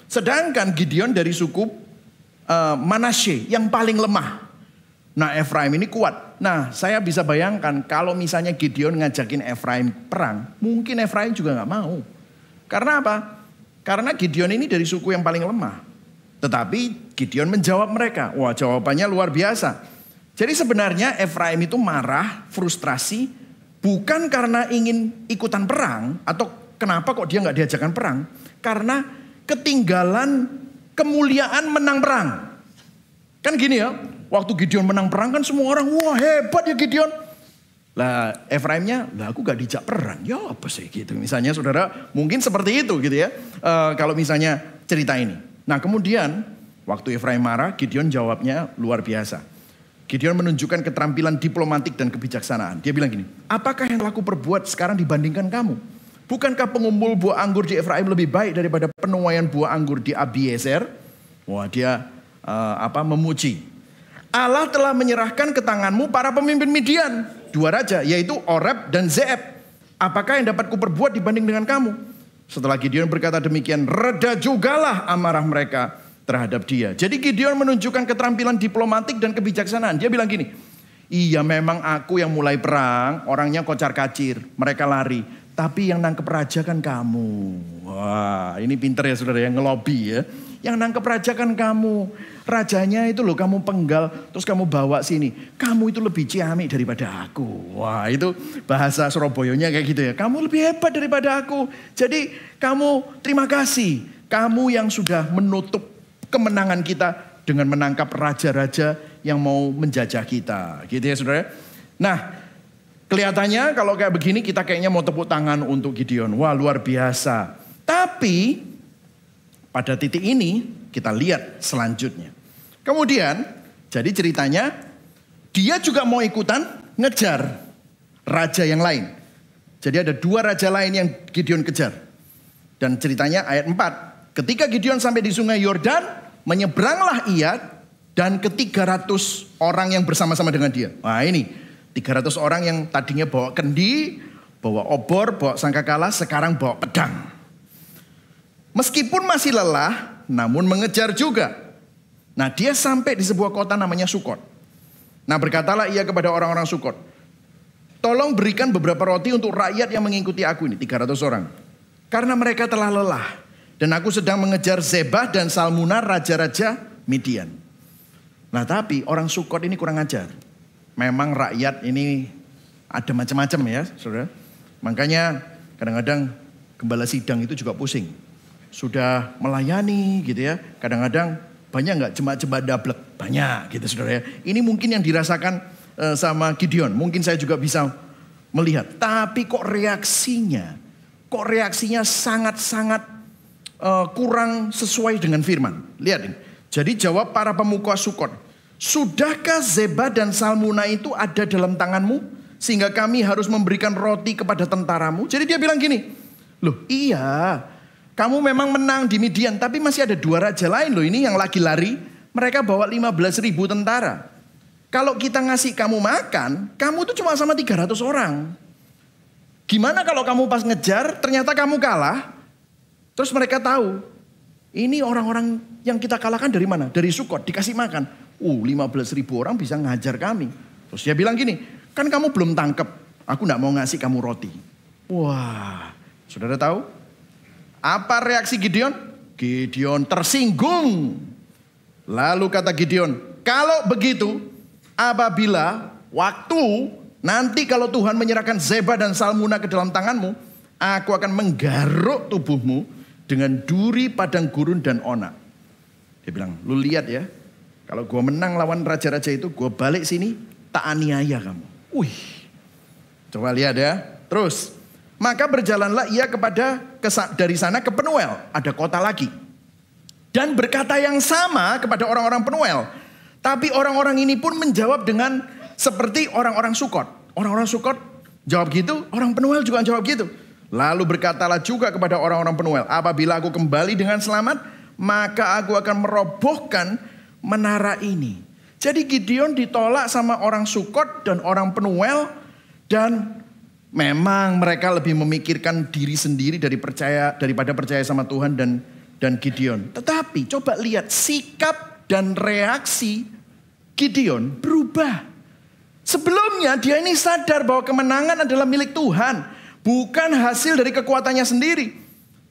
Sedangkan Gideon dari suku Manasye yang paling lemah. Nah, Efraim ini kuat. Nah, saya bisa bayangkan kalau misalnya Gideon ngajakin Efraim perang, mungkin Efraim juga gak mau. Karena apa? Karena Gideon ini dari suku yang paling lemah. Tetapi Gideon menjawab mereka. Wah, jawabannya luar biasa. Jadi sebenarnya Efraim itu marah, frustrasi, bukan karena ingin ikutan perang, atau kenapa kok dia gak diajakan perang. Karena ketinggalan kemuliaan menang perang. Kan gini ya. Waktu Gideon menang perang kan semua orang, wah hebat ya Gideon. Lah Efraimnya, lah aku gak dijak perang. Ya apa sih gitu. Misalnya saudara mungkin seperti itu gitu ya. Kalau misalnya cerita ini. Nah kemudian waktu Efraim marah, Gideon jawabnya luar biasa. Gideon menunjukkan keterampilan diplomatik dan kebijaksanaan. Dia bilang gini, apakah yang aku perbuat sekarang dibandingkan kamu? Bukankah pengumpul buah anggur di Efraim lebih baik daripada penuaian buah anggur di Abiezer? Wah, dia memuji. Allah telah menyerahkan ke tanganmu para pemimpin Midian, 2 raja, yaitu Oreb dan Zeeb. Apakah yang dapat kuperbuat dibanding dengan kamu? Setelah Gideon berkata demikian, reda jugalah amarah mereka terhadap dia. Jadi Gideon menunjukkan keterampilan diplomatik dan kebijaksanaan. Dia bilang gini, iya memang aku yang mulai perang, orangnya kocar-kacir, mereka lari. Tapi yang nangkep raja kan kamu. Wah, ini pinter ya saudara, yang ngelobi ya. Yang nangkep raja kan kamu. Rajanya itu loh kamu penggal, terus kamu bawa sini. Kamu itu lebih ciamik daripada aku. Wah, itu bahasa Surabayanya kayak gitu ya. Kamu lebih hebat daripada aku. Jadi kamu terima kasih. Kamu yang sudah menutup kemenangan kita dengan menangkap raja-raja yang mau menjajah kita. Gitu ya saudara. Nah, kelihatannya kalau kayak begini kita kayaknya mau tepuk tangan untuk Gideon. Wah, luar biasa. Tapi pada titik ini kita lihat selanjutnya. Kemudian jadi ceritanya dia juga mau ikutan ngejar raja yang lain. Jadi ada 2 raja lain yang Gideon kejar. Dan ceritanya ayat 4. Ketika Gideon sampai di sungai Yordan, menyeberanglah ia dan ke 300 orang yang bersama-sama dengan dia. Wah ini 300 orang yang tadinya bawa kendi, bawa obor, bawa sangkakala, sekarang bawa pedang. Meskipun masih lelah, namun mengejar juga. Nah dia sampai di sebuah kota namanya Sukot. Nah berkatalah ia kepada orang-orang Sukot, tolong berikan beberapa roti untuk rakyat yang mengikuti aku ini, 300 orang. Karena mereka telah lelah. Dan aku sedang mengejar Zebah dan Salmuna, raja-raja Midian. Nah tapi orang Sukot ini kurang ajar. Memang rakyat ini ada macam-macam ya saudara. Makanya kadang-kadang gembala sidang itu juga pusing. Sudah melayani gitu ya. Kadang-kadang banyak nggak jemaat-jemaat dablek? Banyak gitu saudara ya. Ini mungkin yang dirasakan sama Gideon. Mungkin saya juga bisa melihat. Tapi kok reaksinya sangat-sangat kurang sesuai dengan firman. Lihat ini. Jadi jawab para pemuka Sukot. Sudahkah Zebah dan Salmuna itu ada dalam tanganmu? Sehingga kami harus memberikan roti kepada tentaramu. Jadi dia bilang gini. Loh iya. Kamu memang menang di Midian, tapi masih ada 2 raja lain loh ini yang lagi lari. Mereka bawa 15.000 tentara. Kalau kita ngasih kamu makan, kamu tuh cuma sama 300 orang. Gimana kalau kamu pas ngejar, ternyata kamu kalah. Terus mereka tahu, ini orang-orang yang kita kalahkan dari mana? Dari Sukot, dikasih makan. 15.000 orang bisa ngajar kami. Terus dia bilang gini, kan kamu belum tangkep, aku gak mau ngasih kamu roti. Wah, saudara tahu? Apa reaksi Gideon? Gideon tersinggung. Lalu kata Gideon, kalau begitu apabila waktu nanti kalau Tuhan menyerahkan Zebah dan Salmuna ke dalam tanganmu, aku akan menggaruk tubuhmu dengan duri padang gurun dan onak. Dia bilang, lu lihat ya, kalau gue menang lawan raja-raja itu, gue balik sini tak aniaya kamu. Wih, coba lihat ya. Terus. Maka berjalanlah ia dari sana ke Penuel. Ada kota lagi. Dan berkata yang sama kepada orang-orang Penuel. Tapi orang-orang ini pun menjawab dengan seperti orang-orang Sukot. Orang-orang Sukot jawab gitu, orang Penuel juga jawab gitu. Lalu berkatalah juga kepada orang-orang Penuel. Apabila aku kembali dengan selamat, maka aku akan merobohkan menara ini. Jadi Gideon ditolak sama orang Sukot dan orang Penuel. Dan memang mereka lebih memikirkan diri sendiri daripada percaya sama Tuhan dan Gideon. Tetapi coba lihat sikap dan reaksi Gideon berubah. Sebelumnya dia ini sadar bahwa kemenangan adalah milik Tuhan. Bukan hasil dari kekuatannya sendiri.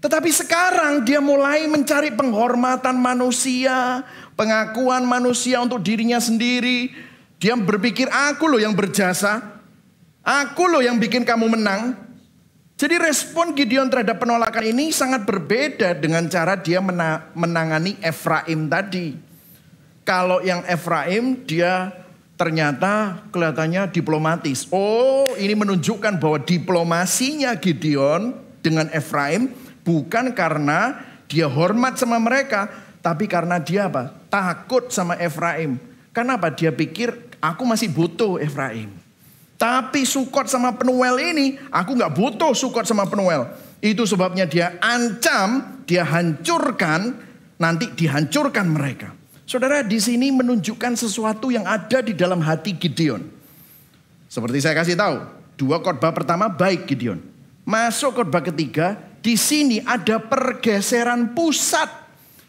Tetapi sekarang dia mulai mencari penghormatan manusia. Pengakuan manusia untuk dirinya sendiri. Dia berpikir aku loh yang berjasa. Aku loh yang bikin kamu menang. Jadi respon Gideon terhadap penolakan ini sangat berbeda dengan cara dia menangani Efraim tadi. Kalau yang Efraim dia ternyata kelihatannya diplomatis. Oh ini menunjukkan bahwa diplomasinya Gideon dengan Efraim bukan karena dia hormat sama mereka. Tapi karena dia apa? Takut sama Efraim. Kenapa? Dia pikir aku masih butuh Efraim. Tapi Sukot sama Penuel ini, aku gak butuh Sukot sama Penuel. Itu sebabnya dia ancam, dia hancurkan nanti dihancurkan mereka. Saudara, di sini menunjukkan sesuatu yang ada di dalam hati Gideon. Seperti saya kasih tahu, 2 khotbah pertama baik Gideon. Masuk khotbah ketiga, di sini ada pergeseran pusat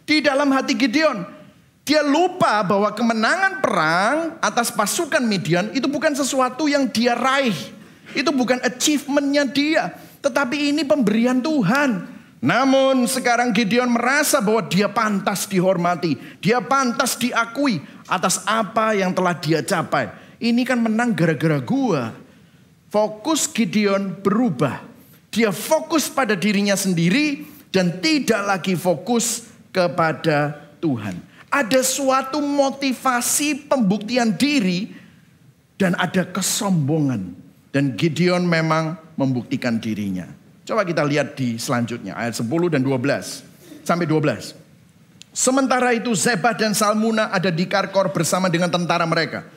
di dalam hati Gideon. Dia lupa bahwa kemenangan perang atas pasukan Midian itu bukan sesuatu yang dia raih. Itu bukan achievementnya dia, tetapi ini pemberian Tuhan. Namun sekarang Gideon merasa bahwa dia pantas dihormati. Dia pantas diakui atas apa yang telah dia capai. Ini kan menang gara-gara gua. Fokus Gideon berubah. Dia fokus pada dirinya sendiri dan tidak lagi fokus kepada Tuhan. Ada suatu motivasi pembuktian diri dan ada kesombongan. Dan Gideon memang membuktikan dirinya. Coba kita lihat di selanjutnya ayat 10 dan 12 sampai 12. Sementara itu Zebah dan Salmuna ada di Karkor bersama dengan tentara mereka.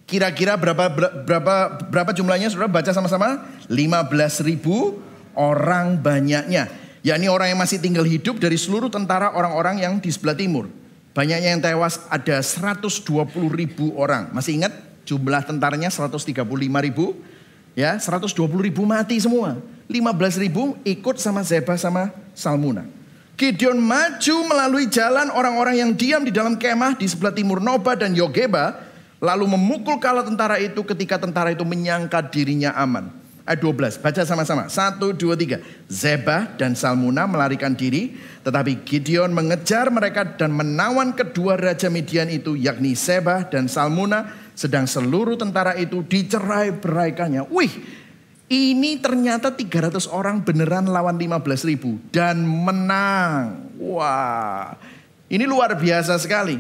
Kira-kira berapa jumlahnya? Saudara baca sama-sama. 15.000 orang banyaknya. Yakni orang yang masih tinggal hidup dari seluruh tentara orang-orang yang di sebelah timur. Banyaknya yang tewas ada 120.000 orang. Masih ingat jumlah tentaranya 135.000? Ya, 120.000 mati semua. 15.000 ikut sama Zebah sama Salmuna. Gideon maju melalui jalan orang-orang yang diam di dalam kemah di sebelah timur Noba dan Yogeba. Lalu memukul kala tentara itu ketika tentara itu menyangka dirinya aman. Ayat 12, baca sama-sama. 1, 2, 3. Zebah dan Salmuna melarikan diri. Tetapi Gideon mengejar mereka dan menawan kedua raja Midian itu. Yakni Zebah dan Salmuna. Sedang seluruh tentara itu dicerai-beraikannya. Wih. Ini ternyata 300 orang beneran lawan 15.000 dan menang. Wah, ini luar biasa sekali.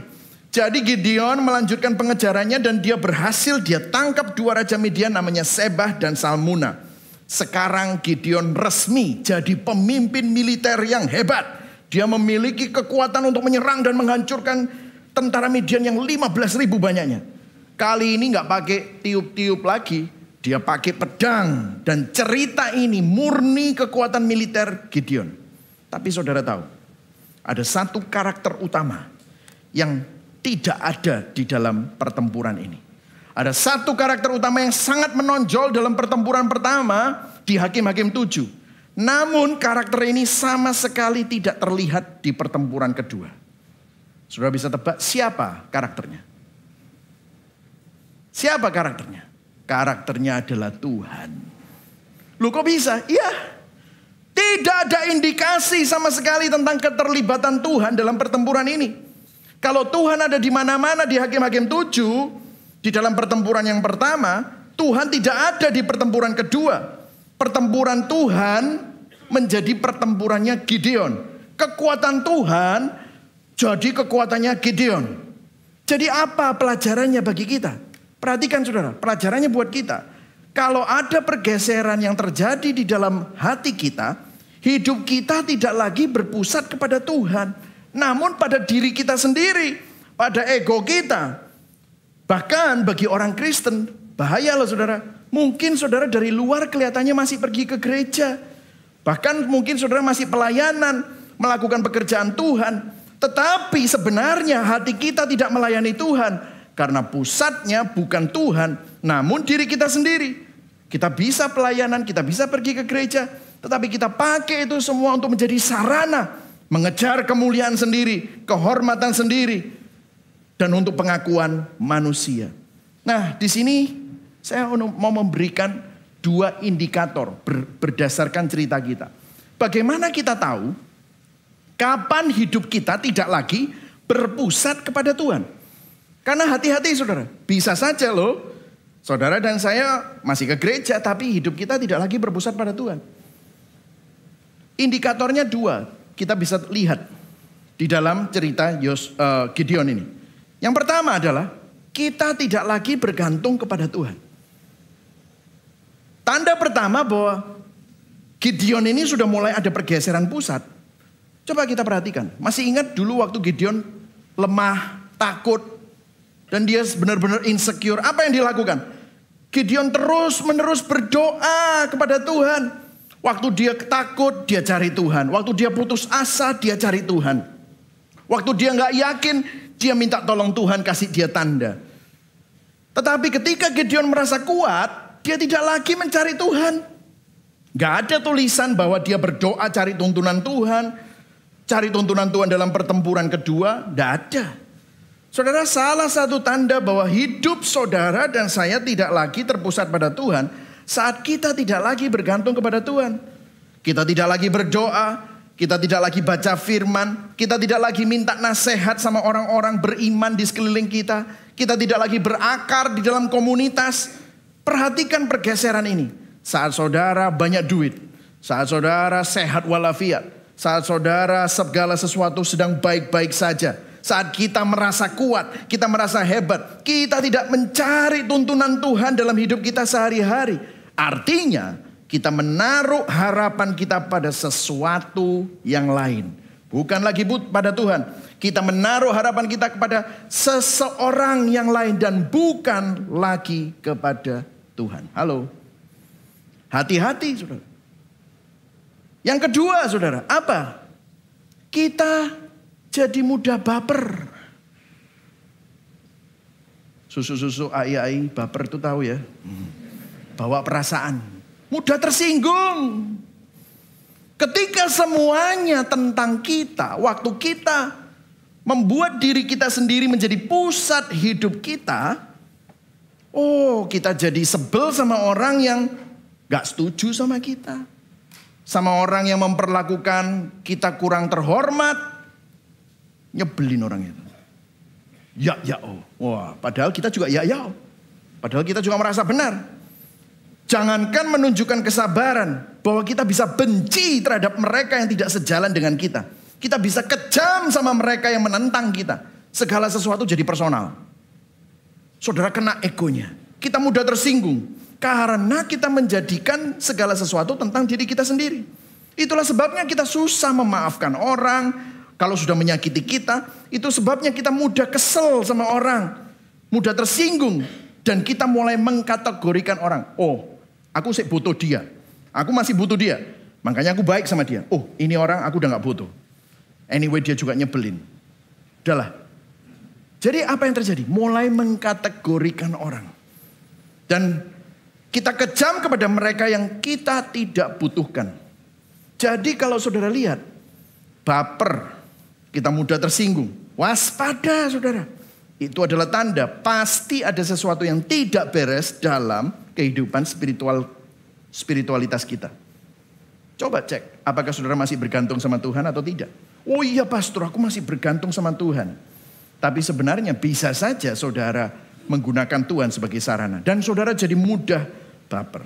Jadi Gideon melanjutkan pengejarannya dan dia berhasil. Dia tangkap 2 raja Midian namanya Zebah dan Salmuna. Sekarang Gideon resmi jadi pemimpin militer yang hebat. Dia memiliki kekuatan untuk menyerang dan menghancurkan tentara Midian yang 15.000 banyaknya. Kali ini gak pakai tiup-tiup lagi. Dia pakai pedang dan cerita ini murni kekuatan militer Gideon. Tapi saudara tahu, ada satu karakter utama yang tidak ada di dalam pertempuran ini. Ada satu karakter utama yang sangat menonjol dalam pertempuran pertama di Hakim-Hakim 7. Namun karakter ini sama sekali tidak terlihat di pertempuran kedua. Saudara bisa tebak siapa karakternya? Siapa karakternya? Karakternya adalah Tuhan. Loh kok bisa? Iya. Tidak ada indikasi sama sekali tentang keterlibatan Tuhan dalam pertempuran ini. Kalau Tuhan ada di mana-mana di Hakim-Hakim 7, di dalam pertempuran yang pertama, Tuhan tidak ada di pertempuran kedua. Pertempuran Tuhan menjadi pertempurannya Gideon. Kekuatan Tuhan jadi kekuatannya Gideon. Jadi apa pelajarannya bagi kita? Perhatikan saudara, pelajarannya buat kita. Kalau ada pergeseran yang terjadi di dalam hati kita, hidup kita tidak lagi berpusat kepada Tuhan. Namun pada diri kita sendiri, pada ego kita. Bahkan bagi orang Kristen, bahaya loh saudara. Mungkin saudara dari luar kelihatannya masih pergi ke gereja. Bahkan mungkin saudara masih pelayanan, melakukan pekerjaan Tuhan. Tetapi sebenarnya hati kita tidak melayani Tuhan. Karena pusatnya bukan Tuhan, namun diri kita sendiri. Kita bisa pelayanan, kita bisa pergi ke gereja. Tetapi kita pakai itu semua untuk menjadi sarana. Mengejar kemuliaan sendiri, kehormatan sendiri. Dan untuk pengakuan manusia. Nah di sini saya mau memberikan 2 indikator berdasarkan cerita kita. Bagaimana kita tahu kapan hidup kita tidak lagi berpusat kepada Tuhan. Karena hati-hati saudara, bisa saja loh saudara dan saya masih ke gereja tapi hidup kita tidak lagi berpusat pada Tuhan. Indikatornya 2, kita bisa lihat di dalam cerita Gideon ini. Yang pertama adalah kita tidak lagi bergantung kepada Tuhan. Tanda pertama bahwa Gideon ini sudah mulai ada pergeseran pusat. Coba kita perhatikan, masih ingat dulu waktu Gideon lemah, takut, dan dia benar-benar insecure. Apa yang dilakukan? Gideon terus-menerus berdoa kepada Tuhan. Waktu dia takut, dia cari Tuhan. Waktu dia putus asa, dia cari Tuhan. Waktu dia nggak yakin, dia minta tolong Tuhan kasih dia tanda. Tetapi ketika Gideon merasa kuat, dia tidak lagi mencari Tuhan. Gak ada tulisan bahwa dia berdoa cari tuntunan Tuhan. Cari tuntunan Tuhan dalam pertempuran kedua. Gak ada. Saudara, salah satu tanda bahwa hidup saudara dan saya tidak lagi terpusat pada Tuhan. Saat kita tidak lagi bergantung kepada Tuhan. Kita tidak lagi berdoa. Kita tidak lagi baca firman. Kita tidak lagi minta nasihat sama orang-orang beriman di sekeliling kita. Kita tidak lagi berakar di dalam komunitas. Perhatikan pergeseran ini. Saat saudara banyak duit. Saat saudara sehat walafiat. Saat saudara segala sesuatu sedang baik-baik saja. Saat kita merasa kuat, kita merasa hebat. Kita tidak mencari tuntunan Tuhan dalam hidup kita sehari-hari. Artinya kita menaruh harapan kita pada sesuatu yang lain. Bukan lagi pada Tuhan. Kita menaruh harapan kita kepada seseorang yang lain dan bukan lagi kepada Tuhan. Halo. Hati-hati, saudara. Yang kedua, saudara, apa? Kita jadi mudah baper. Susu-susu ai-ai baper itu tahu ya. Bawa perasaan. Mudah tersinggung. Ketika semuanya tentang kita, waktu kita membuat diri kita sendiri menjadi pusat hidup kita, kita jadi sebel sama orang yang gak setuju sama kita. Sama orang yang memperlakukan kita kurang terhormat. Nyebelin orang itu. Wah, padahal kita juga Padahal kita juga merasa benar. Jangankan menunjukkan kesabaran. Bahwa kita bisa benci terhadap mereka yang tidak sejalan dengan kita. Kita bisa kejam sama mereka yang menentang kita. Segala sesuatu jadi personal. Saudara kena egonya. Kita mudah tersinggung. Karena kita menjadikan segala sesuatu tentang diri kita sendiri. Itulah sebabnya kita susah memaafkan orang. Kalau sudah menyakiti kita, itu sebabnya kita mudah kesel sama orang. Mudah tersinggung. Dan kita mulai mengkategorikan orang. Aku sih butuh dia. Aku masih butuh dia. Makanya aku baik sama dia. Ini orang aku udah gak butuh. Anyway dia juga nyebelin. Udahlah. Jadi apa yang terjadi? Mulai mengkategorikan orang. Dan kita kejam kepada mereka yang kita tidak butuhkan. Jadi kalau saudara lihat, baper, kita mudah tersinggung. Waspada saudara. Itu adalah tanda pasti ada sesuatu yang tidak beres dalam kehidupan spiritualitas kita. Coba cek, apakah saudara masih bergantung sama Tuhan atau tidak? Oh iya pastor, aku masih bergantung sama Tuhan. Tapi sebenarnya bisa saja saudara menggunakan Tuhan sebagai sarana. Dan saudara jadi mudah baper.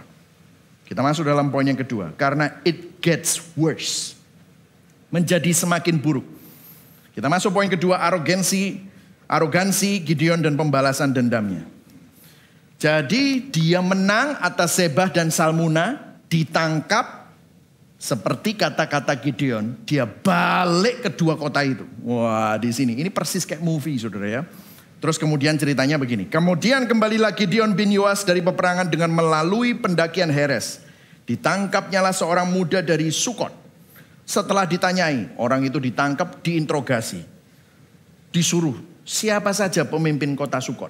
Kita masuk dalam poin yang kedua. Karena it gets worse. Menjadi semakin buruk. Kita masuk poin kedua, arogansi Gideon dan pembalasan dendamnya. Jadi dia menang atas Zebah dan Salmuna. Ditangkap. Seperti kata-kata Gideon. Dia balik ke dua kota itu. Wah di sini. Ini persis kayak movie saudara ya. Terus kemudian ceritanya begini. Kemudian kembalilah Gideon bin Yoas dari peperangan dengan melalui pendakian Heres. Ditangkapnyalah seorang muda dari Sukot. Setelah ditanyai, orang itu ditangkap, diinterogasi. Disuruh, siapa saja pemimpin kota Sukot.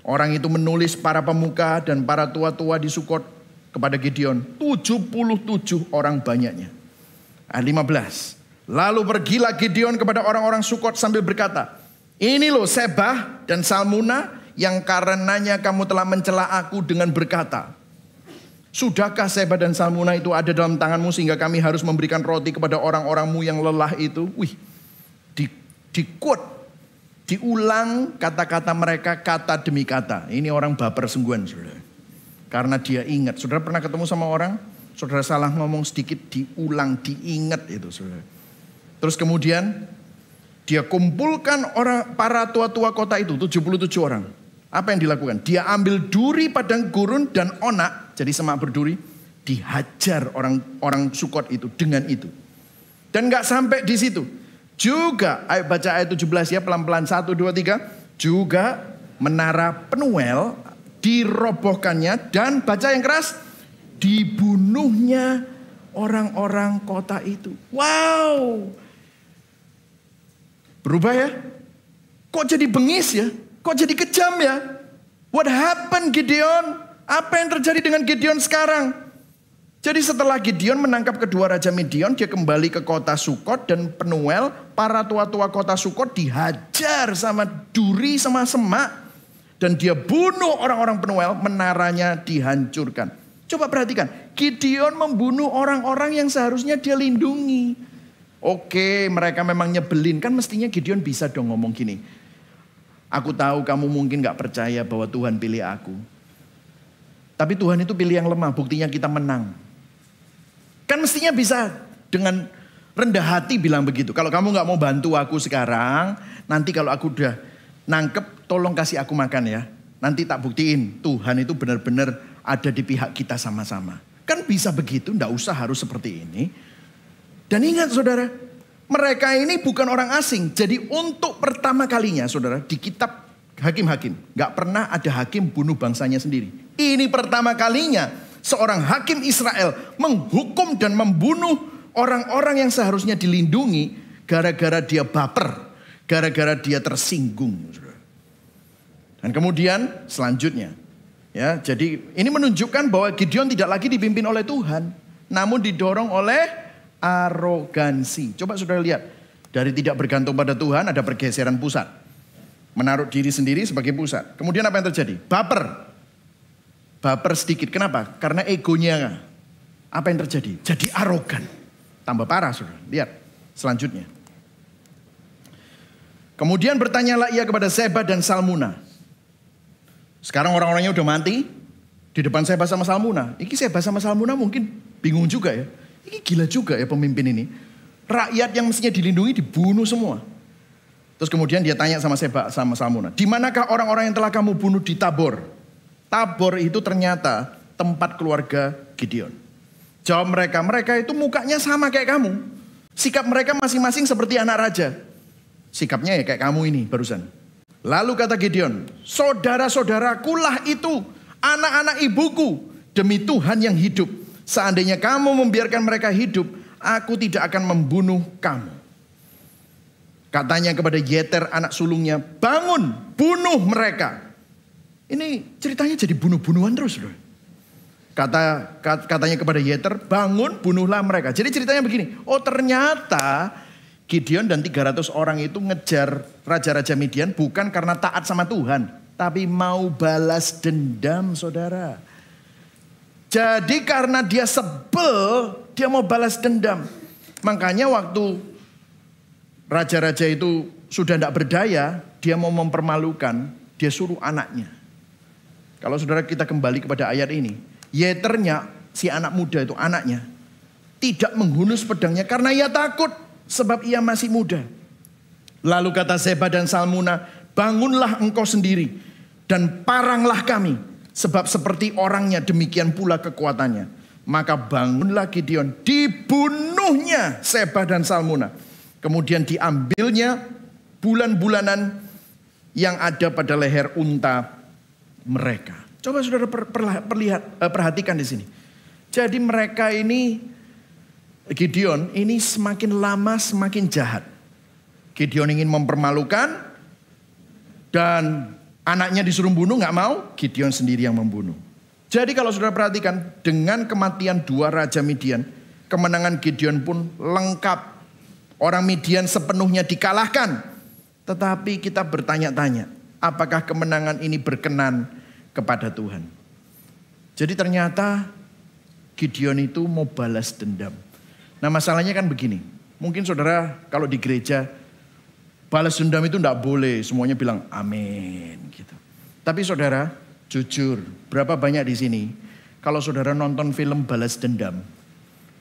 Orang itu menulis para pemuka dan para tua-tua di Sukot kepada Gideon. 77 orang banyaknya. Ayat 15. Lalu pergilah Gideon kepada orang-orang Sukot sambil berkata, ini loh Zebah dan Salmuna yang karenanya kamu telah mencela aku dengan berkata, sudahkah Zebah dan Salmuna itu ada dalam tanganmu sehingga kami harus memberikan roti kepada orang-orangmu yang lelah itu? Di-quote, diulang kata-kata mereka kata demi kata. Ini orang baper sungguhan saudara. Karena dia ingat. Saudara pernah ketemu sama orang, saudara salah ngomong sedikit, diulang, diingat itu saudara. Terus kemudian dia kumpulkan para tua-tua kota itu, 77 orang. Apa yang dilakukan? Dia ambil duri padang gurun dan onak, jadi semak berduri, dihajar orang Sukot itu dengan itu. Dan gak sampai di situ. Juga, ayo baca ayat 17 ya pelan-pelan, 1, 2, 3. Juga menara Penuel dirobohkannya dan baca yang keras, dibunuhnya orang-orang kota itu. Wow. Berubah ya? Kok jadi bengis ya? Kok jadi kejam ya? What happened Gideon? Apa yang terjadi dengan Gideon sekarang? Jadi setelah Gideon menangkap kedua raja Midian, dia kembali ke kota Sukot dan Penuel, para tua-tua kota Sukot dihajar sama duri sama semak. Dan dia bunuh orang-orang Penuel, menaranya dihancurkan. Coba perhatikan, Gideon membunuh orang-orang yang seharusnya dia lindungi. Oke, mereka memang nyebelin, kan mestinya Gideon bisa dong ngomong gini. Aku tahu kamu mungkin gak percaya bahwa Tuhan pilih aku. Tapi Tuhan itu pilih yang lemah, buktinya kita menang. Kan mestinya bisa dengan rendah hati bilang begitu. Kalau kamu gak mau bantu aku sekarang, nanti kalau aku udah nangkep, tolong kasih aku makan ya. Nanti tak buktiin, Tuhan itu benar-benar ada di pihak kita sama-sama. Kan bisa begitu, gak usah harus seperti ini. Dan ingat saudara, mereka ini bukan orang asing. Jadi untuk pertama kalinya saudara, di kitab Hakim-Hakim, gak pernah ada hakim bunuh bangsanya sendiri. Ini pertama kalinya seorang hakim Israel menghukum dan membunuh orang-orang yang seharusnya dilindungi gara-gara dia baper, gara-gara dia tersinggung. Dan kemudian selanjutnya, ya, jadi ini menunjukkan bahwa Gideon tidak lagi dipimpin oleh Tuhan, namun didorong oleh arogansi. Coba saudara lihat, dari tidak bergantung pada Tuhan ada pergeseran pusat. Menaruh diri sendiri sebagai pusat. Kemudian apa yang terjadi? Baper. Baper sedikit. Kenapa? Karena egonya. Apa yang terjadi? Jadi arogan. Tambah parah saudara. Lihat selanjutnya. Kemudian bertanyalah ia kepada Seba dan Salmuna. Sekarang orang-orangnya udah mati. Di depan Seba sama Salmuna. Ini Seba sama Salmuna mungkin bingung juga ya. Ini gila juga ya pemimpin ini. Rakyat yang mestinya dilindungi dibunuh semua. Terus kemudian dia tanya sama Seba sama Salmuna. Di manakah orang-orang yang telah kamu bunuh di Tabor? Tabor itu ternyata tempat keluarga Gideon. Jawab mereka, mereka itu mukanya sama kayak kamu. Sikap mereka masing-masing seperti anak raja. Sikapnya ya kayak kamu ini barusan. Lalu kata Gideon, saudara-saudaraku lah itu, anak-anak ibuku, demi Tuhan yang hidup. Seandainya kamu membiarkan mereka hidup, aku tidak akan membunuh kamu. Katanya kepada Yeter anak sulungnya, bangun, bunuh mereka. Ini ceritanya jadi bunuh-bunuhan terus. Katanya kepada Yeter, bangun, bunuhlah mereka. Jadi ceritanya begini, oh ternyata Gideon dan 300 orang itu ngejar raja-raja Midian bukan karena taat sama Tuhan, tapi mau balas dendam saudara. Jadi karena dia sebel, dia mau balas dendam. Makanya waktu raja-raja itu sudah tidak berdaya, dia mau mempermalukan, dia suruh anaknya. Kalau saudara kita kembali kepada ayat ini, Yeternya, si anak muda itu anaknya, tidak menghunus pedangnya karena ia takut, sebab ia masih muda. Lalu kata Seba dan Salmuna, bangunlah engkau sendiri dan paranglah kami. Sebab seperti orangnya demikian pula kekuatannya. Maka bangunlah Gideon, dibunuhnya Seba dan Salmuna. Kemudian diambilnya bulan-bulanan yang ada pada leher unta mereka. Coba saudara perhatikan di sini. Jadi mereka ini, Gideon ini semakin lama semakin jahat. Gideon ingin mempermalukan dan anaknya disuruh bunuh, gak mau, Gideon sendiri yang membunuh. Jadi kalau saudara perhatikan, dengan kematian 2 raja Midian, kemenangan Gideon pun lengkap. Orang Midian sepenuhnya dikalahkan. Tetapi kita bertanya-tanya, apakah kemenangan ini berkenan kepada Tuhan? Jadi ternyata Gideon itu mau balas dendam. Nah masalahnya kan begini, mungkin saudara kalau di gereja, balas dendam itu enggak boleh, semuanya bilang amin gitu. Tapi saudara, jujur, berapa banyak di sini kalau saudara nonton film balas dendam,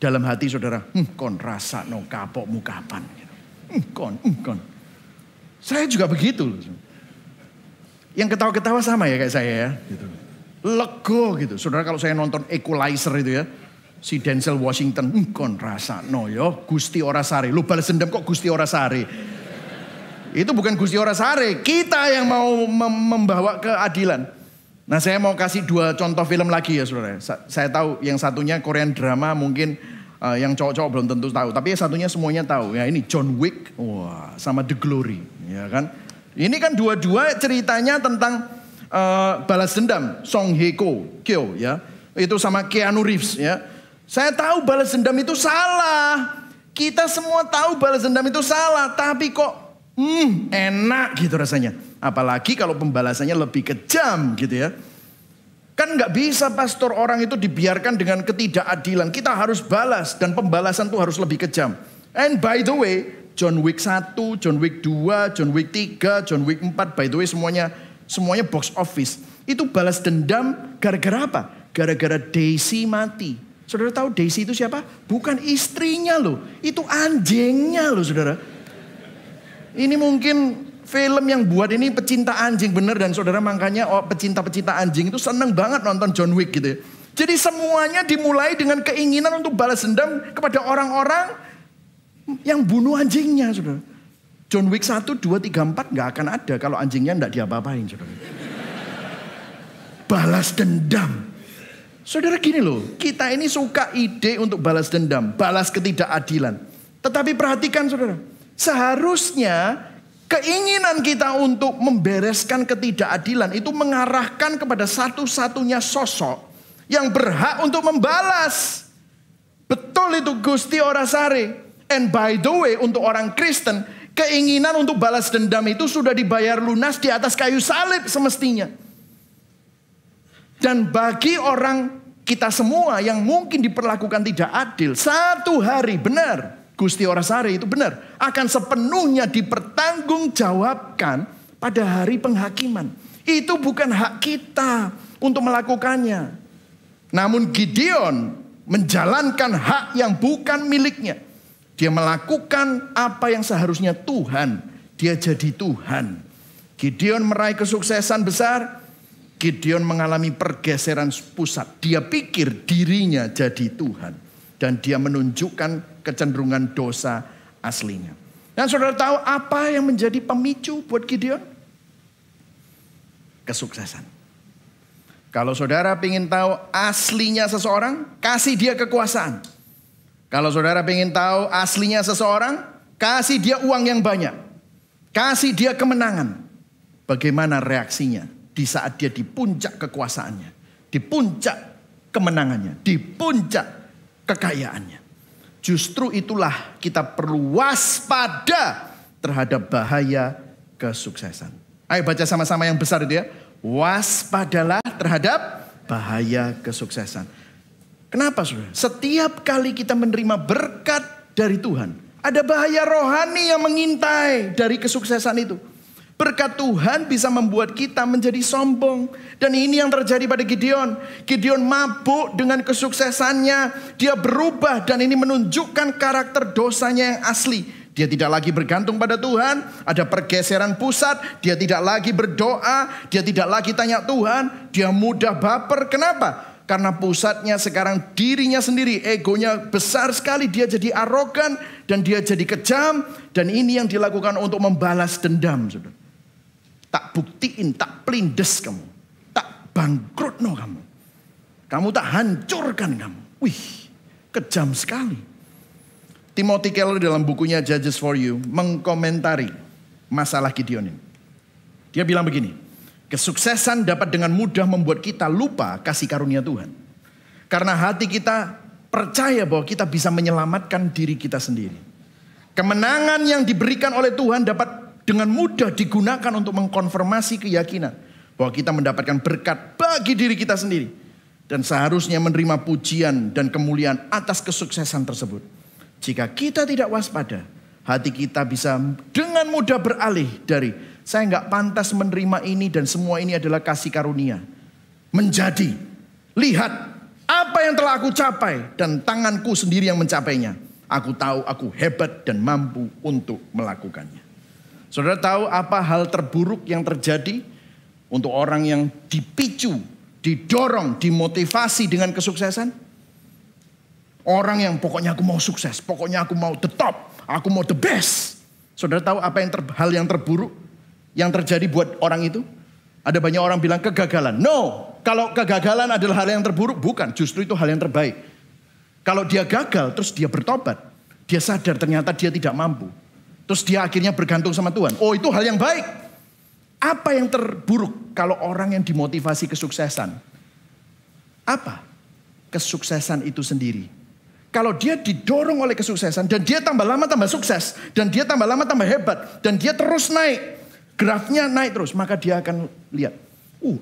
dalam hati saudara, kon rasa no kapokmu kapan gitu. Kon. Saya juga begitu. Yang ketawa-ketawa sama ya kayak saya ya gitu. Lego gitu. Saudara kalau saya nonton Equalizer itu ya, si Denzel Washington, kon rasa no yo, Gusti ora sare. Lu balas dendam kok Gusti ora sare. Itu bukan Gusti ora sare, kita yang mau membawa keadilan. Nah saya mau kasih 2 contoh film lagi ya saudara. Saya tahu yang satunya Korean drama mungkin Yang cowok-cowok belum tentu tahu, tapi satunya semuanya tahu. Ya ini John Wick, wah, sama The Glory, ya kan? Ini kan dua-dua ceritanya tentang balas dendam, Song Hye Kyo, ya. Itu sama Keanu Reeves, ya. Saya tahu balas dendam itu salah. Kita semua tahu balas dendam itu salah, tapi kok enak gitu rasanya. Apalagi kalau pembalasannya lebih kejam gitu ya. Kan nggak bisa pastor, orang itu dibiarkan dengan ketidakadilan. Kita harus balas dan pembalasan itu harus lebih kejam. And by the way, John Wick 1, John Wick 2, John Wick 3, John Wick 4, by the way semuanya box office. Itu balas dendam gara-gara apa? Gara-gara Daisy mati. Saudara tahu Daisy itu siapa? Bukan istrinya loh. Itu anjingnya loh saudara. Ini mungkin film yang buat ini pecinta anjing bener. Dan saudara makanya pecinta-pecinta anjing itu seneng banget nonton John Wick gitu ya. Jadi semuanya dimulai dengan keinginan untuk balas dendam kepada orang-orang yang bunuh anjingnya saudara. John Wick 1, 2, 3, 4 gak akan ada kalau anjingnya gak diapa-apain saudara. Balas dendam. Saudara gini loh, kita ini suka ide untuk balas dendam, balas ketidakadilan. Tetapi perhatikan saudara, seharusnya keinginan kita untuk membereskan ketidakadilan itu mengarahkan kepada satu-satunya sosok yang berhak untuk membalas. Betul itu Gusti Orasare. And by the way, untuk orang Kristen, keinginan untuk balas dendam itu sudah dibayar lunas di atas kayu salib semestinya. Dan bagi orang kita semua yang mungkin diperlakukan tidak adil, satu hari benar, Gusti Orasare itu benar, akan sepenuhnya dipertanggungjawabkan pada hari penghakiman. Itu bukan hak kita untuk melakukannya. Namun Gideon menjalankan hak yang bukan miliknya. Dia melakukan apa yang seharusnya Tuhan. Dia jadi Tuhan. Gideon meraih kesuksesan besar. Gideon mengalami pergeseran pusat. Dia pikir dirinya jadi Tuhan. Dan dia menunjukkan kecenderungan dosa aslinya. Dan saudara tahu apa yang menjadi pemicu buat Gideon? Kesuksesan. Kalau saudara ingin tahu aslinya seseorang, kasih dia kekuasaan. Kalau saudara ingin tahu aslinya seseorang, kasih dia uang yang banyak. Kasih dia kemenangan. Bagaimana reaksinya di saat dia di puncak kekuasaannya, di puncak kemenangannya, di puncak kekayaannya. Justru itulah kita perlu waspada terhadap bahaya kesuksesan. Ayo baca sama-sama yang besar itu ya. Waspadalah terhadap bahaya kesuksesan. Kenapa saudara? Setiap kali kita menerima berkat dari Tuhan, ada bahaya rohani yang mengintai dari kesuksesan itu. Berkat Tuhan bisa membuat kita menjadi sombong. Dan ini yang terjadi pada Gideon. Gideon mabuk dengan kesuksesannya. Dia berubah dan ini menunjukkan karakter dosanya yang asli. Dia tidak lagi bergantung pada Tuhan. Ada pergeseran pusat. Dia tidak lagi berdoa. Dia tidak lagi tanya Tuhan. Dia mudah baper. Kenapa? Karena pusatnya sekarang dirinya sendiri. Egonya besar sekali. Dia jadi arogan. Dan dia jadi kejam. Dan ini yang dilakukan untuk membalas dendam. Saudara. Tak buktiin, tak pelindes kamu. Tak bangkrut no kamu. Kamu tak hancurkan kamu. Wih, kejam sekali. Timothy Keller dalam bukunya Judges for You mengkomentari masalah Gideon ini. Dia bilang begini. Kesuksesan dapat dengan mudah membuat kita lupa kasih karunia Tuhan. Karena hati kita percaya bahwa kita bisa menyelamatkan diri kita sendiri. Kemenangan yang diberikan oleh Tuhan dapat dengan mudah digunakan untuk mengkonfirmasi keyakinan bahwa kita mendapatkan berkat bagi diri kita sendiri. Dan seharusnya menerima pujian dan kemuliaan atas kesuksesan tersebut. Jika kita tidak waspada, hati kita bisa dengan mudah beralih dari saya nggak pantas menerima ini dan semua ini adalah kasih karunia. Menjadi, lihat apa yang telah aku capai dan tanganku sendiri yang mencapainya. Aku tahu aku hebat dan mampu untuk melakukannya. Saudara tahu apa hal terburuk yang terjadi untuk orang yang dipicu, didorong, dimotivasi dengan kesuksesan? Orang yang pokoknya aku mau sukses, pokoknya aku mau the top, aku mau the best. Saudara tahu apa yang hal yang terburuk yang terjadi buat orang itu? Ada banyak orang bilang kegagalan. No, kalau kegagalan adalah hal yang terburuk, bukan. Justru itu hal yang terbaik. Kalau dia gagal, terus dia bertobat. Dia sadar ternyata dia tidak mampu. Terus dia akhirnya bergantung sama Tuhan. Oh, itu hal yang baik. Apa yang terburuk kalau orang yang dimotivasi kesuksesan? Apa? Kesuksesan itu sendiri. Kalau dia didorong oleh kesuksesan dan dia tambah lama tambah sukses. Dan dia tambah lama tambah hebat. Dan dia terus naik. Grafnya naik terus. Maka dia akan lihat.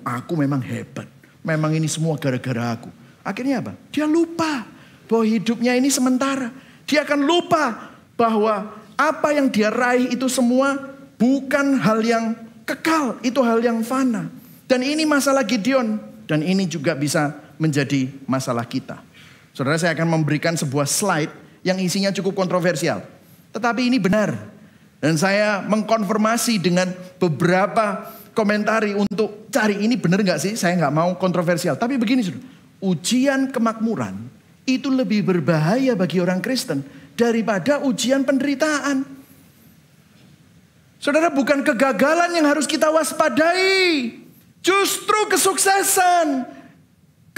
Aku memang hebat. Memang ini semua gara-gara aku. Akhirnya apa? Dia lupa bahwa hidupnya ini sementara. Dia akan lupa bahwa apa yang dia raih itu semua bukan hal yang kekal. Itu hal yang fana. Dan ini masalah Gideon. Dan ini juga bisa menjadi masalah kita. Saudara, saya akan memberikan sebuah slide yang isinya cukup kontroversial. Tetapi ini benar. Dan saya mengkonfirmasi dengan beberapa komentari untuk cari ini benar gak sih? Saya gak mau kontroversial. Tapi begini saudara. Ujian kemakmuran itu lebih berbahaya bagi orang Kristen daripada ujian penderitaan. Saudara, bukan kegagalan yang harus kita waspadai. Justru kesuksesan.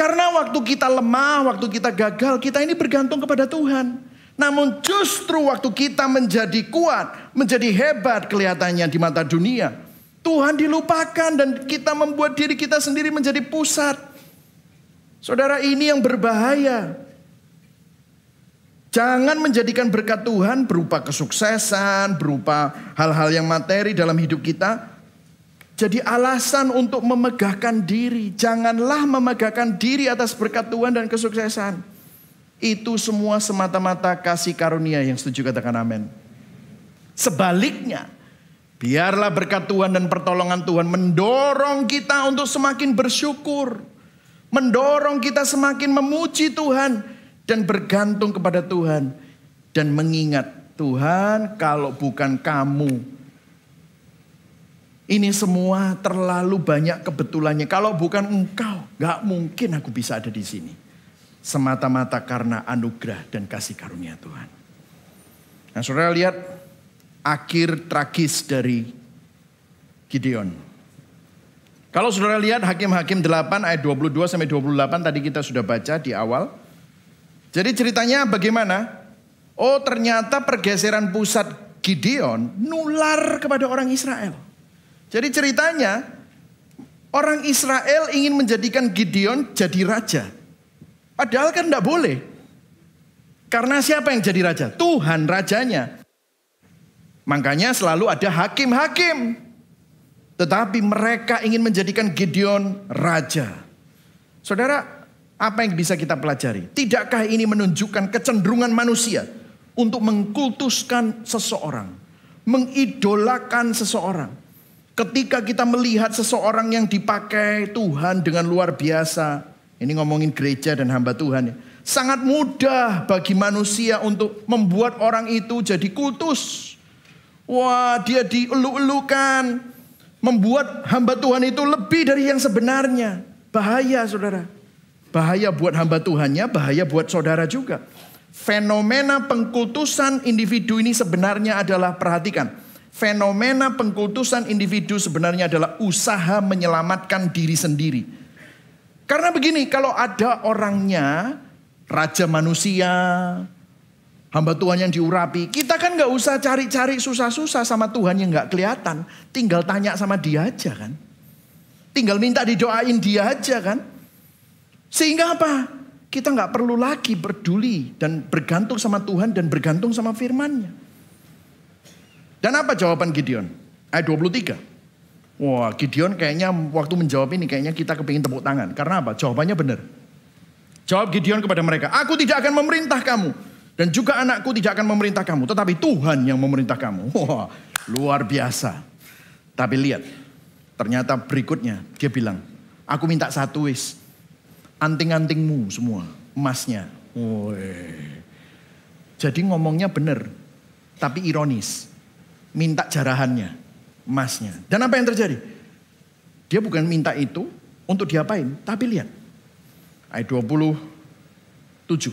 Karena waktu kita lemah, waktu kita gagal, kita ini bergantung kepada Tuhan. Namun justru waktu kita menjadi kuat, menjadi hebat kelihatannya di mata dunia, Tuhan dilupakan dan kita membuat diri kita sendiri menjadi pusat. Saudara, ini yang berbahaya. Jangan menjadikan berkat Tuhan berupa kesuksesan, berupa hal-hal yang materi dalam hidup kita jadi alasan untuk memegahkan diri. Janganlah memegahkan diri atas berkat Tuhan dan kesuksesan. Itu semua semata-mata kasih karunia. Yang setuju katakan amin. Sebaliknya, biarlah berkat Tuhan dan pertolongan Tuhan mendorong kita untuk semakin bersyukur. Mendorong kita semakin memuji Tuhan. Dan bergantung kepada Tuhan. Dan mengingat Tuhan, kalau bukan kamu, ini semua terlalu banyak kebetulannya. Kalau bukan engkau, gak mungkin aku bisa ada di sini. Semata-mata karena anugerah dan kasih karunia Tuhan. Nah, saudara lihat akhir tragis dari Gideon. Kalau saudara lihat Hakim-Hakim 8 ayat 22 sampai 28 tadi kita sudah baca di awal. Jadi ceritanya bagaimana? Oh, ternyata pergeseran pusat Gideon nular kepada orang Israel. Jadi ceritanya orang Israel ingin menjadikan Gideon jadi raja. Padahal kan tidak boleh. Karena siapa yang jadi raja? Tuhan rajanya. Makanya selalu ada hakim-hakim. Tetapi mereka ingin menjadikan Gideon raja. Saudara, apa yang bisa kita pelajari? Tidakkah ini menunjukkan kecenderungan manusia untuk mengkultuskan seseorang, mengidolakan seseorang? Ketika kita melihat seseorang yang dipakai Tuhan dengan luar biasa, ini ngomongin gereja dan hamba Tuhan ya, sangat mudah bagi manusia untuk membuat orang itu jadi kultus. Wah, dia dielu-elukan, membuat hamba Tuhan itu lebih dari yang sebenarnya. Bahaya, saudara. Bahaya buat hamba Tuhannya, bahaya buat saudara juga. Fenomena pengkultusan individu ini sebenarnya adalah, perhatikan, fenomena pengkultusan individu sebenarnya adalah usaha menyelamatkan diri sendiri. Karena begini, kalau ada orangnya, raja manusia, hamba Tuhan yang diurapi, kita kan gak usah cari-cari susah-susah sama Tuhan yang gak kelihatan. Tinggal tanya sama dia aja kan. Tinggal minta didoain dia aja kan. Sehingga apa? Kita gak perlu lagi peduli dan bergantung sama Tuhan dan bergantung sama firman-Nya. Dan apa jawaban Gideon? Ayat 23. Wah, Gideon kayaknya waktu menjawab ini kayaknya kita kepingin tepuk tangan. Karena apa? Jawabannya benar. Jawab Gideon kepada mereka, aku tidak akan memerintah kamu. Dan juga anakku tidak akan memerintah kamu. Tetapi Tuhan yang memerintah kamu. Wah, luar biasa. Tapi lihat, ternyata berikutnya dia bilang, aku minta satu wis. Anting-antingmu semua, emasnya. Woy. Jadi ngomongnya benar, tapi ironis. Minta jarahannya, emasnya. Dan apa yang terjadi? Dia bukan minta itu untuk diapain, tapi lihat. Ayat 27.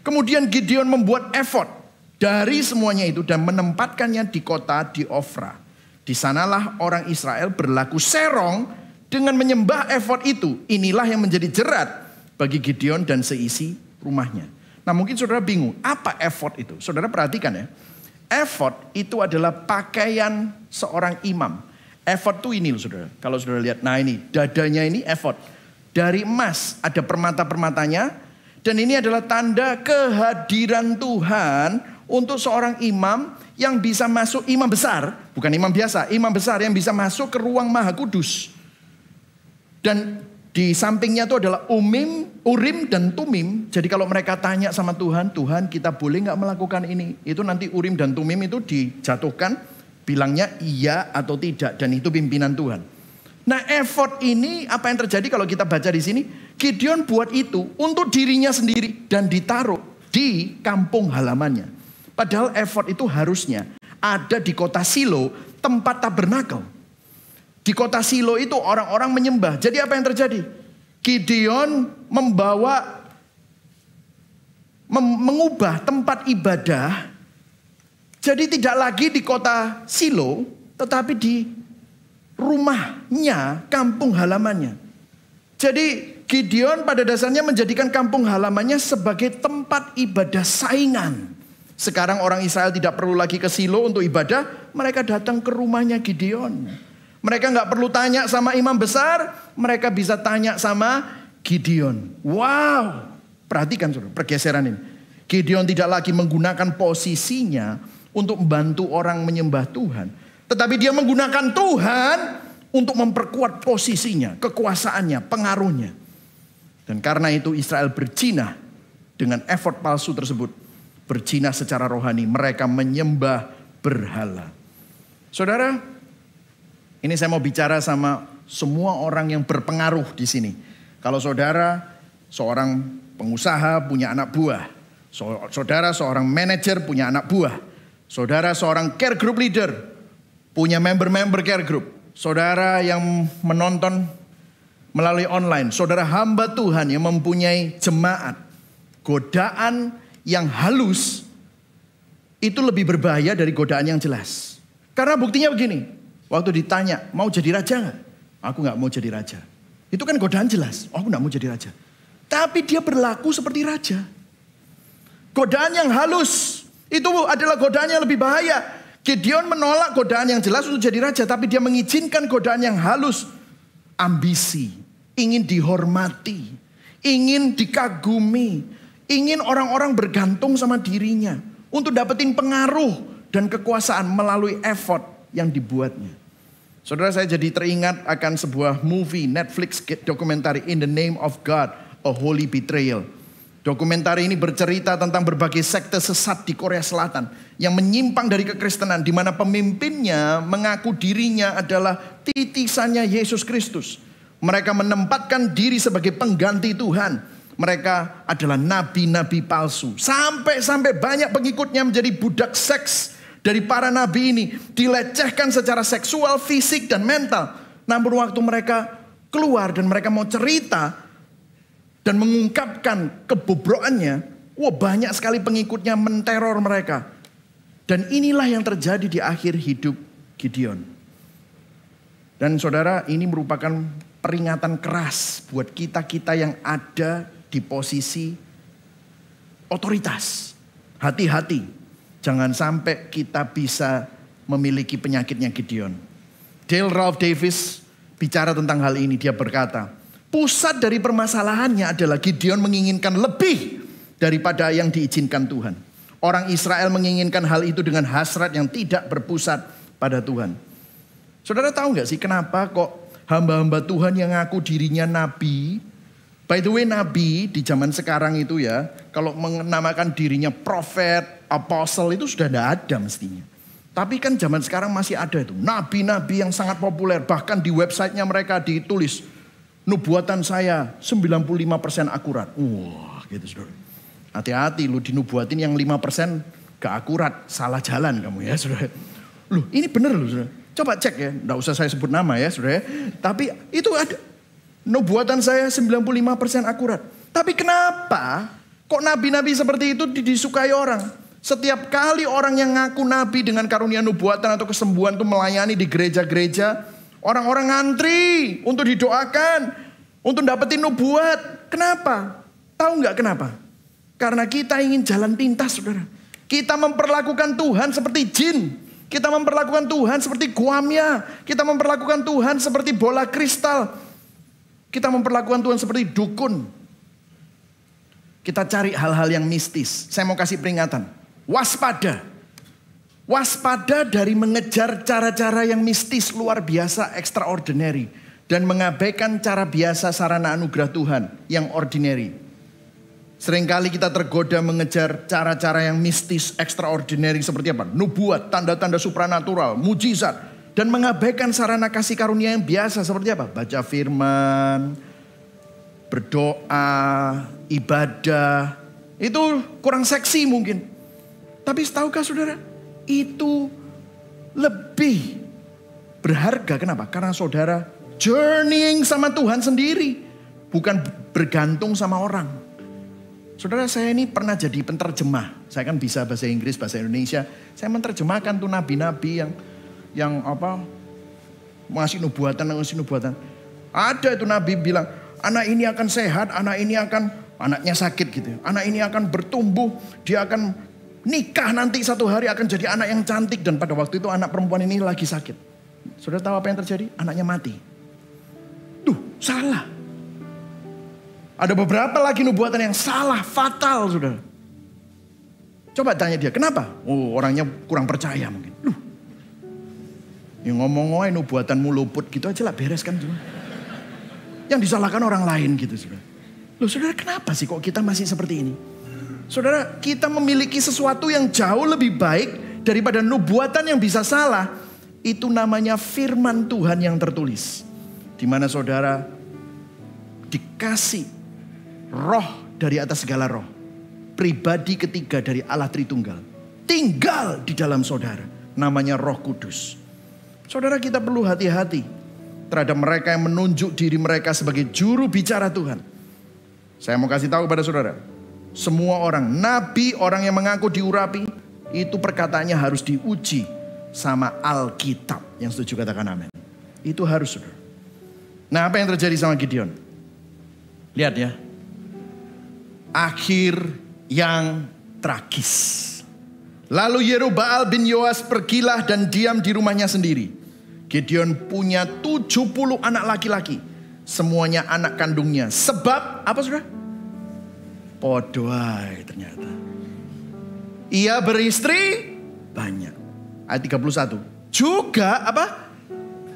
Kemudian Gideon membuat effort dari semuanya itu dan menempatkannya di kota di Ofra. Di sanalah orang Israel berlaku serong dengan menyembah efod itu. Inilah yang menjadi jerat bagi Gideon dan seisi rumahnya. Nah mungkin saudara bingung, apa ephod itu? Saudara perhatikan ya. Ephod itu adalah pakaian seorang imam. Ephod itu ini loh saudara. Kalau saudara lihat, nah ini dadanya ini ephod. Dari emas, ada permata-permatanya. Dan ini adalah tanda kehadiran Tuhan untuk seorang imam yang bisa masuk, imam besar. Bukan imam biasa, imam besar yang bisa masuk ke ruang maha kudus. Dan di sampingnya itu adalah Urim dan Tumim. Jadi kalau mereka tanya sama Tuhan, Tuhan kita boleh gak melakukan ini? Itu nanti Urim dan Tumim itu dijatuhkan, bilangnya iya atau tidak. Dan itu pimpinan Tuhan. Nah ephod ini apa yang terjadi kalau kita baca di sini? Gideon buat itu untuk dirinya sendiri dan ditaruh di kampung halamannya. Padahal ephod itu harusnya ada di kota Silo, tempat tabernakel. Di kota Silo itu orang-orang menyembah. Jadi apa yang terjadi? Gideon mengubah tempat ibadah. Jadi tidak lagi di kota Silo, tetapi di rumahnya, kampung halamannya. Jadi Gideon pada dasarnya menjadikan kampung halamannya sebagai tempat ibadah saingan. Sekarang orang Israel tidak perlu lagi ke Silo untuk ibadah, mereka datang ke rumahnya Gideon. Mereka nggak perlu tanya sama imam besar, mereka bisa tanya sama Gideon. Wow, perhatikan saudara, pergeseran ini. Gideon tidak lagi menggunakan posisinya untuk membantu orang menyembah Tuhan. Tetapi dia menggunakan Tuhan untuk memperkuat posisinya, kekuasaannya, pengaruhnya. Dan karena itu Israel berjinah dengan ephod palsu tersebut. Berjinah secara rohani, mereka menyembah berhala. Saudara, ini saya mau bicara sama semua orang yang berpengaruh di sini. Kalau saudara seorang pengusaha punya anak buah. Saudara seorang manajer punya anak buah. Saudara seorang care group leader punya member-member care group. Saudara yang menonton melalui online. Saudara hamba Tuhan yang mempunyai jemaat. Godaan yang halus itu lebih berbahaya dari godaan yang jelas. Karena buktinya begini. Waktu ditanya mau jadi raja gak? Aku gak mau jadi raja. Itu kan godaan jelas. Aku gak mau jadi raja. Tapi dia berlaku seperti raja. Godaan yang halus itu adalah godaan yang lebih bahaya. Gideon menolak godaan yang jelas untuk jadi raja. Tapi dia mengizinkan godaan yang halus. Ambisi. Ingin dihormati. Ingin dikagumi. Ingin orang-orang bergantung sama dirinya. Untuk dapetin pengaruh dan kekuasaan melalui ephod yang dibuatnya. Saudara, saya jadi teringat akan sebuah movie Netflix dokumentari In the Name of God, A Holy Betrayal. Dokumentari ini bercerita tentang berbagai sekte sesat di Korea Selatan yang menyimpang dari kekristenan, di mana pemimpinnya mengaku dirinya adalah titisannya Yesus Kristus. Mereka menempatkan diri sebagai pengganti Tuhan. Mereka adalah nabi-nabi palsu. Sampai banyak pengikutnya menjadi budak seks dari para nabi ini. Dilecehkan secara seksual, fisik, dan mental. Namun waktu mereka keluar dan mereka mau cerita dan mengungkapkan kebobrokannya, banyak sekali pengikutnya menteror mereka. Dan inilah yang terjadi di akhir hidup Gideon. Dan saudara, ini merupakan peringatan keras buat kita-kita yang ada di posisi otoritas. Hati-hati, jangan sampai kita bisa memiliki penyakitnya Gideon. Dale Ralph Davis bicara tentang hal ini. Dia berkata, pusat dari permasalahannya adalah Gideon menginginkan lebih daripada yang diizinkan Tuhan. Orang Israel menginginkan hal itu dengan hasrat yang tidak berpusat pada Tuhan. Saudara tahu gak sih kenapa kok hamba-hamba Tuhan yang ngaku dirinya nabi. By the way, nabi di zaman sekarang itu ya, kalau menamakan dirinya prophet, apostle itu sudah tidak ada mestinya. Tapi kan zaman sekarang masih ada itu. Nabi-nabi yang sangat populer. Bahkan di websitenya mereka ditulis, nubuatan saya 95% akurat. Wah gitu saudara. Hati-hati lu dinubuatin yang 5% gak akurat. Salah jalan kamu ya saudara. Loh ini bener loh saudara. Coba cek ya. Nggak usah saya sebut nama ya saudara. Tapi itu ada. Nubuatan saya 95% akurat. Tapi kenapa kok nabi-nabi seperti itu disukai orang? Setiap kali orang yang ngaku nabi dengan karunia nubuatan atau kesembuhan itu melayani di gereja-gereja, orang-orang ngantri untuk didoakan, untuk dapetin nubuat. Kenapa? Tahu nggak kenapa? Karena kita ingin jalan pintas, saudara. Kita memperlakukan Tuhan seperti jin. Kita memperlakukan Tuhan seperti guamia. Kita memperlakukan Tuhan seperti bola kristal. Kita memperlakukan Tuhan seperti dukun. Kita cari hal-hal yang mistis. Saya mau kasih peringatan. Waspada. Waspada dari mengejar cara-cara yang mistis luar biasa, extraordinary. Dan mengabaikan cara biasa sarana anugerah Tuhan yang ordinary. Seringkali kita tergoda mengejar cara-cara yang mistis, extraordinary seperti apa? Nubuat, tanda-tanda supranatural, mujizat. Dan mengabaikan sarana kasih karunia yang biasa seperti apa? Baca firman, berdoa, ibadah. Itu kurang seksi mungkin. Tapi tahukah saudara? Itu lebih berharga. Kenapa? Karena saudara journeying sama Tuhan sendiri. Bukan bergantung sama orang. Saudara, saya ini pernah jadi penterjemah. Saya kan bisa bahasa Inggris, bahasa Indonesia. Saya menerjemahkan tuh nabi-nabi yang ngasih nubuatan. Ada itu nabi bilang, anak ini akan sehat, anaknya sakit gitu. Anak ini akan bertumbuh, dia akan nikah nanti satu hari akan jadi anak yang cantik. Dan pada waktu itu anak perempuan ini lagi sakit. Saudara tahu apa yang terjadi? Anaknya mati. Tuh, salah. Ada beberapa lagi nubuatan yang salah, fatal, saudara. Coba tanya dia, kenapa? Oh, orangnya kurang percaya mungkin. Yang ngomong-ngomong nubuatanmu luput gitu aja lah, beres kan. Yang disalahkan orang lain gitu, saudara. Loh, saudara, kenapa sih kok kita masih seperti ini? Saudara, kita memiliki sesuatu yang jauh lebih baik daripada nubuatan yang bisa salah. Itu namanya firman Tuhan yang tertulis. Di mana saudara dikasih roh dari atas segala roh. Pribadi ketiga dari Allah Tritunggal. Tinggal di dalam saudara. Namanya Roh Kudus. Saudara, kita perlu hati-hati terhadap mereka yang menunjuk diri mereka sebagai juru bicara Tuhan. Saya mau kasih tahu kepada saudara. Semua orang, nabi, orang yang mengaku diurapi, itu perkataannya harus diuji sama Alkitab. Yang setuju katakan amin. Itu harus, saudara. Nah, apa yang terjadi sama Gideon? Lihat ya. Akhir yang tragis. Lalu Yerubbaal bin Yoas pergilah dan diam di rumahnya sendiri. Gideon punya 70 anak laki-laki. Semuanya anak kandungnya. Sebab, apa saudara? Podoai ternyata. Ia beristri banyak. Ayat 31. Juga apa?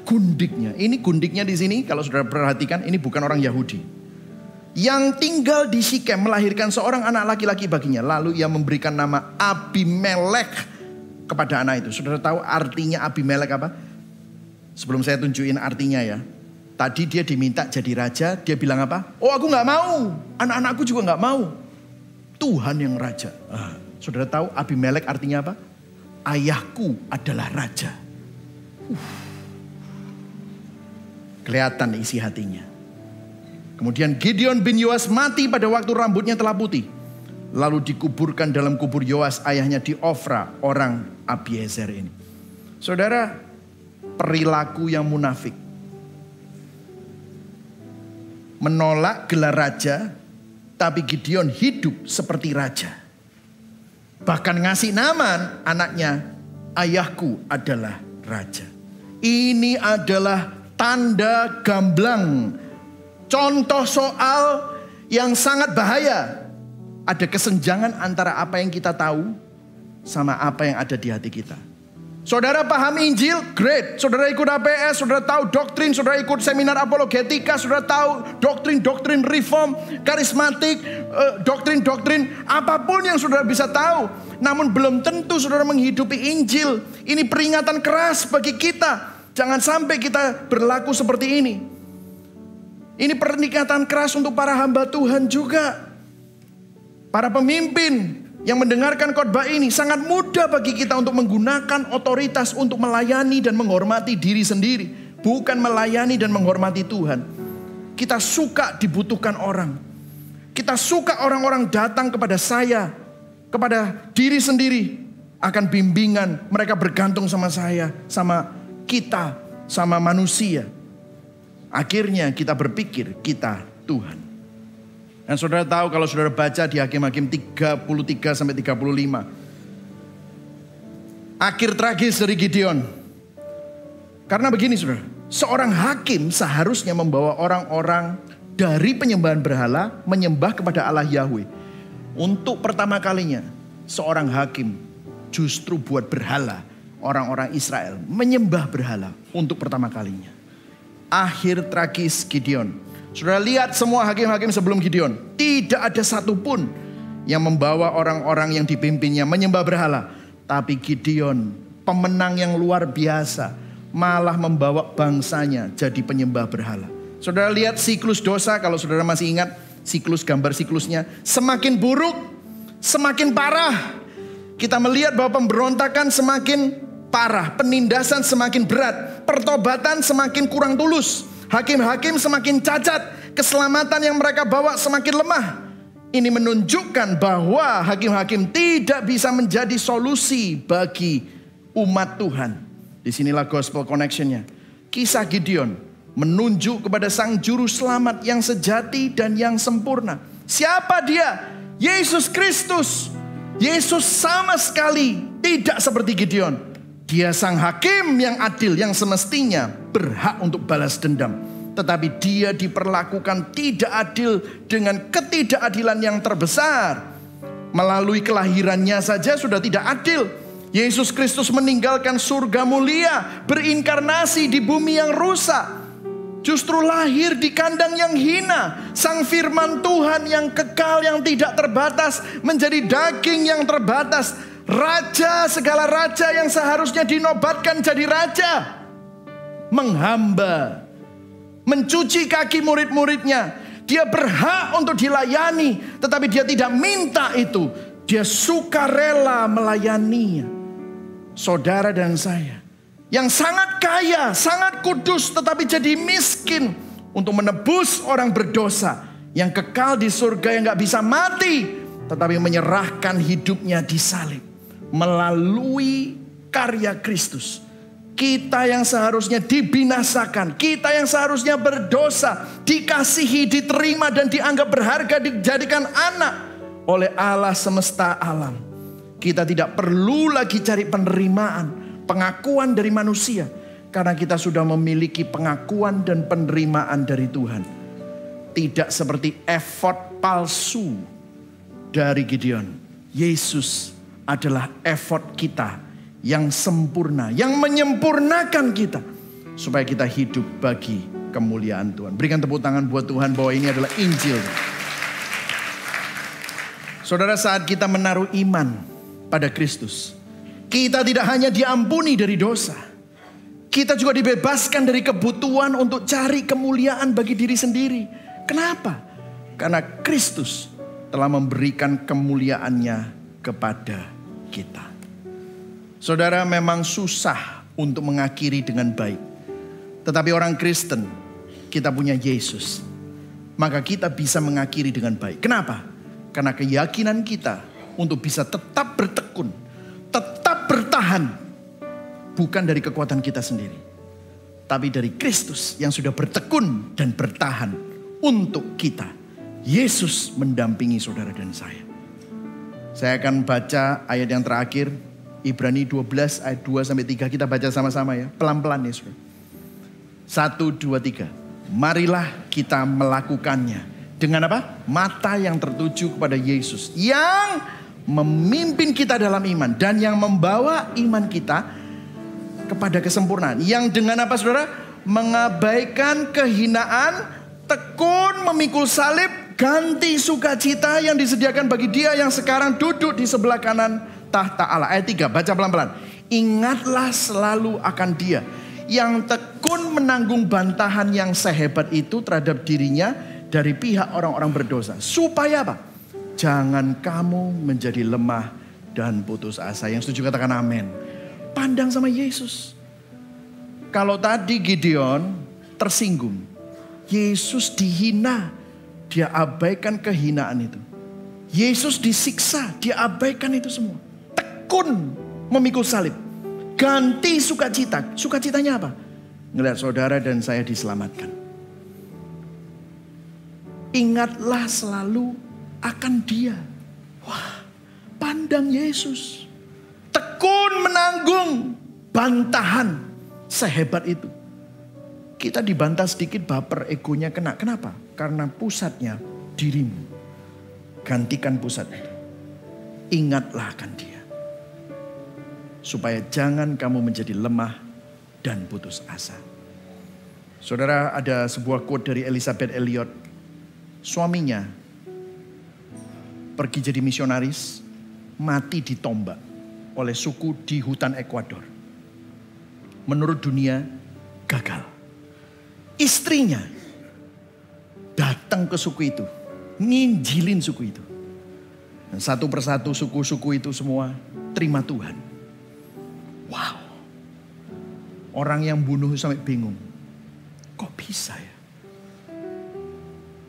Gundiknya. Ini gundiknya di sini kalau saudara perhatikan ini bukan orang Yahudi. Yang tinggal di Sikem melahirkan seorang anak laki-laki baginya. Lalu ia memberikan nama Abimelek kepada anak itu. Saudara tahu artinya Abimelek apa? Sebelum saya tunjukin artinya ya. Tadi dia diminta jadi raja. Dia bilang apa? Oh, aku gak mau. Anak-anakku juga gak mau. Tuhan yang raja. Saudara tahu Abimelek artinya apa? Ayahku adalah raja. Kelihatan isi hatinya. Kemudian Gideon bin Yoas mati pada waktu rambutnya telah putih. Lalu dikuburkan dalam kubur Yoas ayahnya di Ofra, orang Abiezer ini. Saudara, perilaku yang munafik. Menolak gelar raja, tapi Gideon hidup seperti raja. Bahkan ngasih nama anaknya, ayahku adalah raja. Ini adalah tanda gamblang. Contoh soal yang sangat bahaya. Ada kesenjangan antara apa yang kita tahu sama apa yang ada di hati kita. Saudara paham Injil? Great. Saudara ikut APS, saudara tahu doktrin, saudara ikut seminar apologetika, saudara tahu doktrin-doktrin reform, karismatik, doktrin-doktrin, apapun yang saudara bisa tahu. Namun belum tentu saudara menghidupi Injil. Ini peringatan keras bagi kita. Jangan sampai kita berlaku seperti ini. Ini peringatan keras untuk para hamba Tuhan juga. Para pemimpin yang mendengarkan khotbah ini, sangat mudah bagi kita untuk menggunakan otoritas untuk melayani dan menghormati diri sendiri. Bukan melayani dan menghormati Tuhan. Kita suka dibutuhkan orang. Kita suka orang-orang datang kepada saya, kepada diri sendiri. Akan bimbingan, mereka bergantung sama saya, sama kita, sama manusia. Akhirnya kita berpikir kita Tuhan. Dan saudara tahu kalau saudara baca di Hakim-Hakim 33 sampai 35. Akhir tragis dari Gideon. Karena begini saudara, seorang hakim seharusnya membawa orang-orang dari penyembahan berhala menyembah kepada Allah Yahweh. Untuk pertama kalinya seorang hakim justru buat berhala. Orang-orang Israel menyembah berhala untuk pertama kalinya. Akhir tragis Gideon. Saudara lihat semua hakim-hakim sebelum Gideon. Tidak ada satupun yang membawa orang-orang yang dipimpinnya menyembah berhala. Tapi Gideon, pemenang yang luar biasa, malah membawa bangsanya jadi penyembah berhala. Saudara lihat siklus dosa, kalau saudara masih ingat siklus, gambar siklusnya. Semakin buruk, semakin parah. Kita melihat bahwa pemberontakan semakin parah, penindasan semakin berat, pertobatan semakin kurang tulus. Hakim-hakim semakin cacat, keselamatan yang mereka bawa semakin lemah. Ini menunjukkan bahwa hakim-hakim tidak bisa menjadi solusi bagi umat Tuhan. Disinilah gospel connection-nya. Kisah Gideon menunjuk kepada sang juru selamat yang sejati dan yang sempurna. Siapa dia? Yesus Kristus. Yesus sama sekali tidak seperti Gideon. Dia sang hakim yang adil, yang semestinya berhak untuk balas dendam. Tetapi dia diperlakukan tidak adil dengan ketidakadilan yang terbesar. Melalui kelahirannya saja sudah tidak adil. Yesus Kristus meninggalkan surga mulia, berinkarnasi di bumi yang rusak. Justru lahir di kandang yang hina. Sang firman Tuhan yang kekal, yang tidak terbatas, menjadi daging yang terbatas. Raja, segala raja yang seharusnya dinobatkan jadi raja, menghamba, mencuci kaki murid-muridnya. Dia berhak untuk dilayani, tetapi dia tidak minta itu. Dia sukarela melayaninya. Saudara dan saya yang sangat kaya, sangat kudus, tetapi jadi miskin untuk menebus orang berdosa yang kekal di surga, yang gak bisa mati, tetapi menyerahkan hidupnya di salib. Melalui karya Kristus, kita yang seharusnya dibinasakan, kita yang seharusnya berdosa, dikasihi, diterima dan dianggap berharga, dijadikan anak oleh Allah semesta alam. Kita tidak perlu lagi cari penerimaan, pengakuan dari manusia, karena kita sudah memiliki pengakuan dan penerimaan dari Tuhan. Tidak seperti effort palsu dari Gideon. Yesus adalah effort kita yang sempurna, yang menyempurnakan kita, supaya kita hidup bagi kemuliaan Tuhan. Berikan tepuk tangan buat Tuhan bahwa ini adalah Injil. Saudara, saat kita menaruh iman pada Kristus, kita tidak hanya diampuni dari dosa, kita juga dibebaskan dari kebutuhan untuk cari kemuliaan bagi diri sendiri. Kenapa? Karena Kristus telah memberikan kemuliaannya kepada kita. Saudara, memang susah untuk mengakhiri dengan baik. Tetapi orang Kristen, kita punya Yesus, maka kita bisa mengakhiri dengan baik. Kenapa? Karena keyakinan kita untuk bisa tetap bertekun, tetap bertahan, bukan dari kekuatan kita sendiri, tapi dari Kristus yang sudah bertekun dan bertahan untuk kita. Yesus mendampingi saudara dan saya. Saya akan baca ayat yang terakhir, Ibrani 12 ayat 2-3. Kita baca sama-sama ya, pelan-pelan ya saudara. 1, 2, 3. Marilah kita melakukannya. Dengan apa? Mata yang tertuju kepada Yesus, yang memimpin kita dalam iman dan yang membawa iman kita kepada kesempurnaan. Yang dengan apa saudara? Mengabaikan kehinaan, tekun memikul salib, ganti sukacita yang disediakan bagi dia yang sekarang duduk di sebelah kanan tahta Allah. Ayat 3, baca pelan-pelan. Ingatlah selalu akan dia yang tekun menanggung bantahan yang sehebat itu terhadap dirinya dari pihak orang-orang berdosa. Supaya apa? Jangan kamu menjadi lemah dan putus asa. Yang setuju katakan amin. Pandang sama Yesus. Kalau tadi Gideon tersinggung, Yesus dihina, dia abaikan kehinaan itu. Yesus disiksa, dia abaikan itu semua. Tekun memikul salib, ganti sukacita. Sukacitanya apa? Ngelihat saudara dan saya diselamatkan. Ingatlah selalu akan Dia. Wah, pandang Yesus. Tekun menanggung bantahan sehebat itu. Kita dibantah sedikit, baper, egonya kena. Kenapa? Karena pusatnya dirimu. Gantikan pusat itu. Ingatlah akan Dia. Supaya jangan kamu menjadi lemah dan putus asa. Saudara, ada sebuah quote dari Elisabeth Elliot. Suaminya pergi jadi misionaris, mati ditombak oleh suku di hutan Ekuador. Menurut dunia, gagal. Istrinya datang ke suku itu, nginjilin suku itu. Dan satu persatu suku-suku itu semua terima Tuhan. Wow. Orang yang bunuh sampai bingung. Kok bisa ya?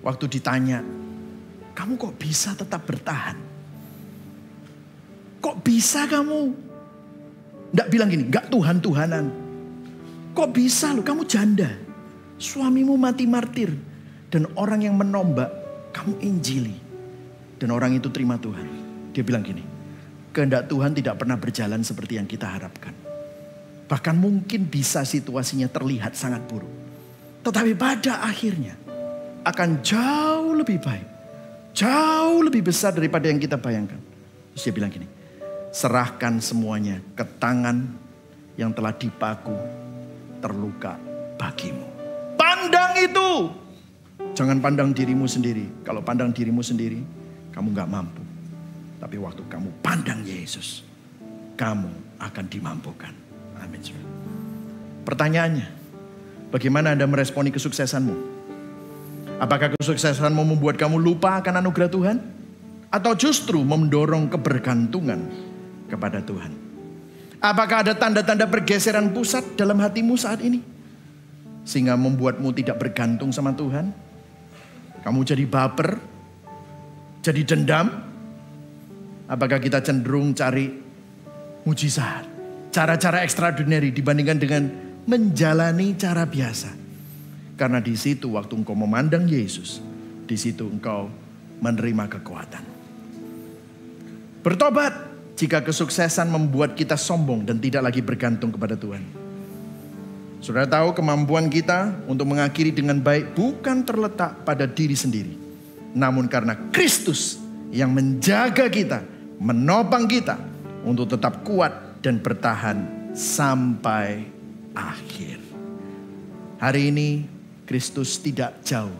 Waktu ditanya, kamu kok bisa tetap bertahan? Kok bisa kamu? Nggak bilang gini, nggak Tuhan-Tuhanan. Kok bisa lu, kamu janda. Suamimu mati martir. Dan orang yang menombak, kamu injili. Dan orang itu terima Tuhan. Dia bilang gini, kehendak Tuhan tidak pernah berjalan seperti yang kita harapkan. Bahkan mungkin bisa situasinya terlihat sangat buruk. Tetapi pada akhirnya akan jauh lebih baik. Jauh lebih besar daripada yang kita bayangkan. Terus dia bilang gini, serahkan semuanya ke tangan yang telah dipaku terluka bagimu. Pandang itu. Jangan pandang dirimu sendiri. Kalau pandang dirimu sendiri, kamu gak mampu. Tapi waktu kamu pandang Yesus, kamu akan dimampukan. Amin. Pertanyaannya, bagaimana Anda meresponi kesuksesanmu? Apakah kesuksesanmu membuat kamu lupa akan anugerah Tuhan? Atau justru mendorong kebergantungan kepada Tuhan? Apakah ada tanda-tanda pergeseran pusat dalam hatimu saat ini? Sehingga membuatmu tidak bergantung sama Tuhan? Kamu jadi baper? Jadi dendam? Apakah kita cenderung cari mujizat? Cara-cara extraordinary dibandingkan dengan menjalani cara biasa? Karena di situ waktu engkau memandang Yesus, di situ engkau menerima kekuatan. Bertobat jika kesuksesan membuat kita sombong dan tidak lagi bergantung kepada Tuhan. Saudara tahu kemampuan kita untuk mengakhiri dengan baik bukan terletak pada diri sendiri. Namun karena Kristus yang menjaga kita, menopang kita untuk tetap kuat dan bertahan sampai akhir. Hari ini Kristus tidak jauh,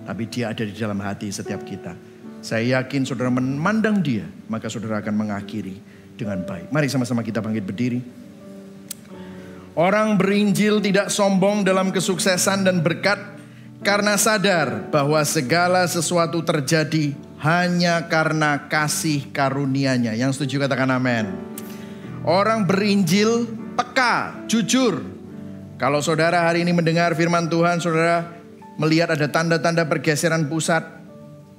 tapi Dia ada di dalam hati setiap kita. Saya yakin saudara memandang Dia, maka saudara akan mengakhiri dengan baik. Mari sama-sama kita bangkit berdiri. Orang berinjil tidak sombong dalam kesuksesan dan berkat, karena sadar bahwa segala sesuatu terjadi hanya karena kasih karunia-Nya. Yang setuju katakan amin. Orang berinjil peka, jujur. Kalau saudara hari ini mendengar firman Tuhan, saudara melihat ada tanda-tanda pergeseran pusat,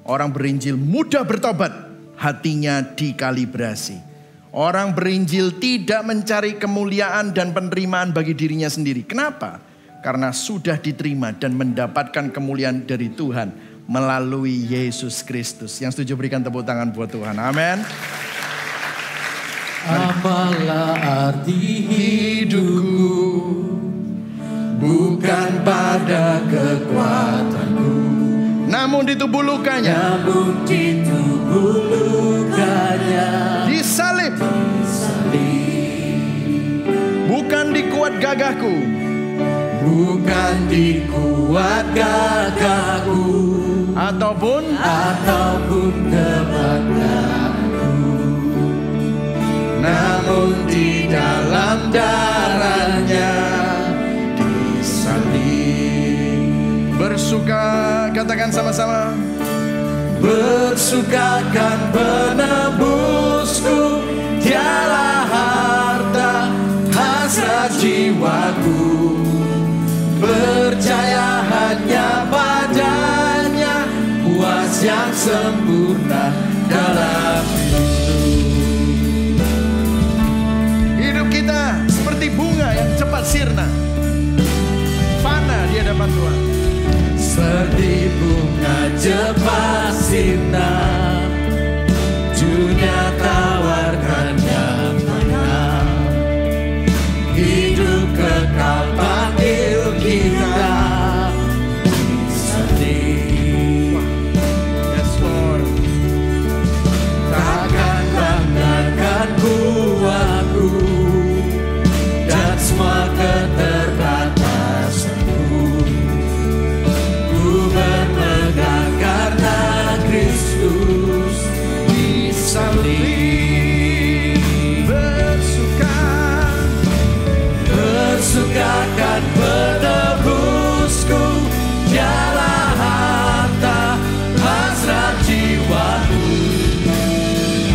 orang berinjil mudah bertobat, hatinya dikalibrasi. Orang berinjil tidak mencari kemuliaan dan penerimaan bagi dirinya sendiri. Kenapa? Karena sudah diterima dan mendapatkan kemuliaan dari Tuhan melalui Yesus Kristus. Yang setuju berikan tepuk tangan buat Tuhan. Amin. Apalah arti hidupku, bukan pada kekuatanku, namun di tubuh lukanya, disalib, bukan di kuat gagahku, bukan di kuat gagahku, ataupun kebanggaanku, namun di dalam darahnya bersuka, katakan sama-sama. Bersuka kan menebusku, dialah harta hasrat jiwaku. Percaya hanya padanya, puas yang sempurna dalam hidup. Hidup kita seperti bunga yang cepat sirna, fana di hadapan Tuhan. seperti bunga cepat sinta, dunia tawarkan yang mana, hidup kekal panggil kita. Yes Lord, takkan banggakan kuatku dan semua keterbatasanku. Ku berpegang karena Kristus disalib. Bersukakan penebusku, dialah harta hasrat jiwaku.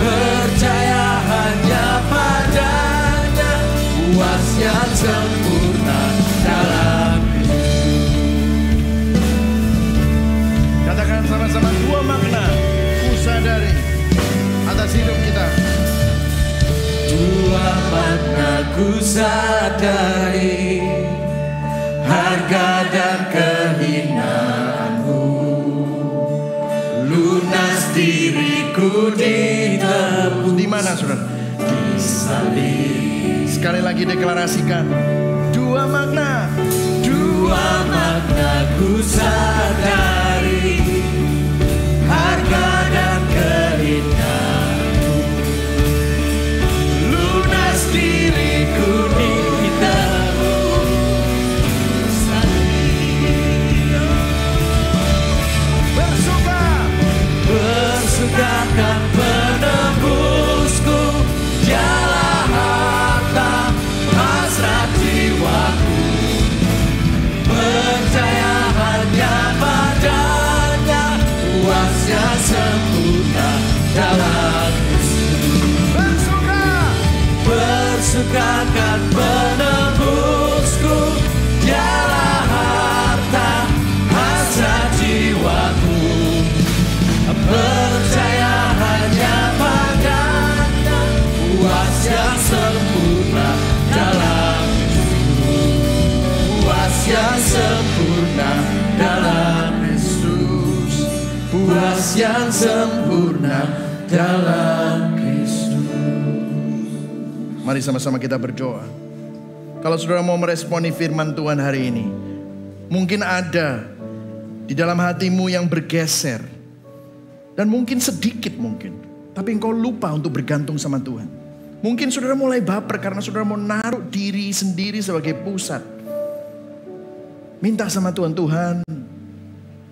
Percaya hanya padanya, puas yang sempurna dalam hidup. Katakan sama-sama, dua makna ku sadari atas hidup kita. Dua makna ku sadari, harga dan kehinaanku. Lunas diriku ditebus. Di mana saudara? Disalib. Sekali lagi deklarasikan. Dua makna. Dua makna ku sadari, harga dan kehinaanku. Lunas diriku ditebus. Bersukakan penebusku, dialah harta hasrat jiwaku. Percaya hanya padanya, puasnya sempurna dalam Kristus. Bersukakan penebusku, dialah harta hasrat jiwaku. Percaya hanya padanya, puas yang sempurna dalam Kristus. Puas yang sempurna dalam Kristus. Puas yang sempurna dalam Kristus. Mari sama-sama kita berdoa. Kalau saudara mau meresponi firman Tuhan hari ini, mungkin ada di dalam hatimu yang bergeser. Dan mungkin sedikit mungkin, tapi engkau lupa untuk bergantung sama Tuhan. Mungkin saudara mulai baper karena saudara mau naruh diri sendiri sebagai pusat. Minta sama Tuhan, Tuhan,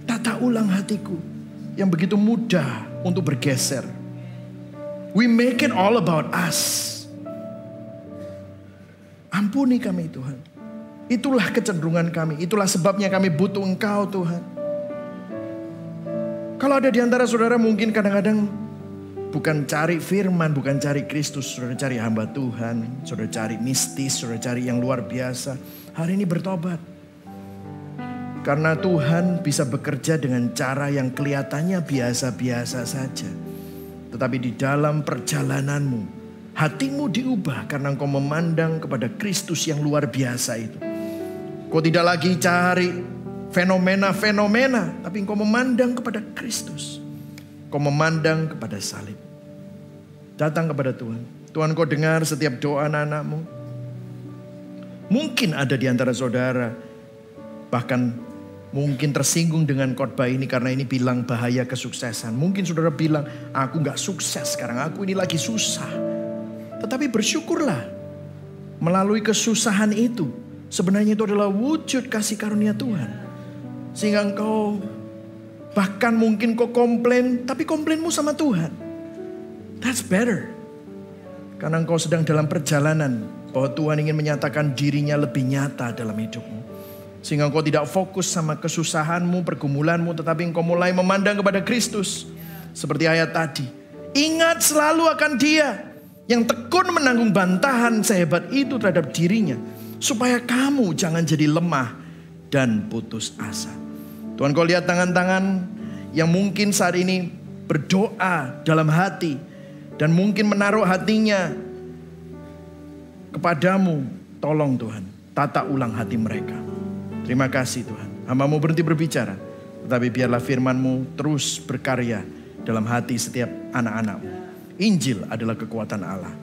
tata ulang hatiku yang begitu mudah untuk bergeser. We make it all about us. Ampuni kami Tuhan. Itulah kecenderungan kami, itulah sebabnya kami butuh Engkau Tuhan. Kalau ada di antara saudara mungkin kadang-kadang bukan cari firman, bukan cari Kristus. Saudara cari hamba Tuhan, saudara cari mistis, saudara cari yang luar biasa. Hari ini bertobat. Karena Tuhan bisa bekerja dengan cara yang kelihatannya biasa-biasa saja. Tetapi di dalam perjalananmu, hatimu diubah karena engkau memandang kepada Kristus yang luar biasa itu. Kau tidak lagi cari fenomena-fenomena, tapi engkau memandang kepada Kristus. Kau memandang kepada salib. Datang kepada Tuhan. Tuhan, kau dengar setiap doa anak-anakmu. Mungkin ada di antara saudara, bahkan mungkin tersinggung dengan khotbah ini karena ini bilang bahaya kesuksesan. Mungkin saudara bilang, aku gak sukses sekarang, aku ini lagi susah. Tetapi bersyukurlah, melalui kesusahan itu, sebenarnya itu adalah wujud kasih karunia Tuhan. Sehingga engkau bahkan mungkin kau komplain, tapi komplainmu sama Tuhan. That's better. Karena engkau sedang dalam perjalanan bahwa Tuhan ingin menyatakan dirinya lebih nyata dalam hidupmu. Sehingga engkau tidak fokus sama kesusahanmu, pergumulanmu, tetapi engkau mulai memandang kepada Kristus. Seperti ayat tadi. Ingat selalu akan Dia yang tekun menanggung bantahan sehebat itu terhadap dirinya. Supaya kamu jangan jadi lemah dan putus asa. Tuhan, kau lihat tangan-tangan yang mungkin saat ini berdoa dalam hati. Dan mungkin menaruh hatinya kepadamu. Tolong Tuhan, tata ulang hati mereka. Terima kasih Tuhan. Hamba-Mu berhenti berbicara. Tetapi biarlah firman-Mu terus berkarya dalam hati setiap anak-anak-Mu. Injil adalah kekuatan Allah.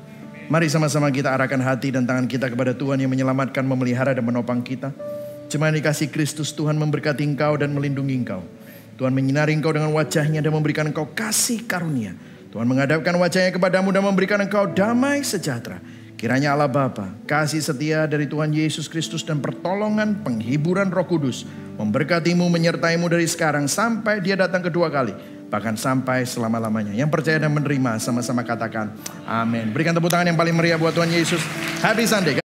Mari sama-sama kita arahkan hati dan tangan kita kepada Tuhan yang menyelamatkan, memelihara dan menopang kita. Jemaat dikasih Kristus, Tuhan memberkati engkau dan melindungi engkau. Tuhan menyinari engkau dengan wajahnya dan memberikan engkau kasih karunia. Tuhan menghadapkan wajahnya kepadamu dan memberikan engkau damai sejahtera. Kiranya Allah Bapa, kasih setia dari Tuhan Yesus Kristus dan pertolongan penghiburan Roh Kudus memberkatimu, menyertaimu dari sekarang sampai Dia datang kedua kali, bahkan sampai selama-lamanya. Yang percaya dan menerima sama-sama katakan amin. Berikan tepuk tangan yang paling meriah buat Tuhan Yesus. Happy Sunday.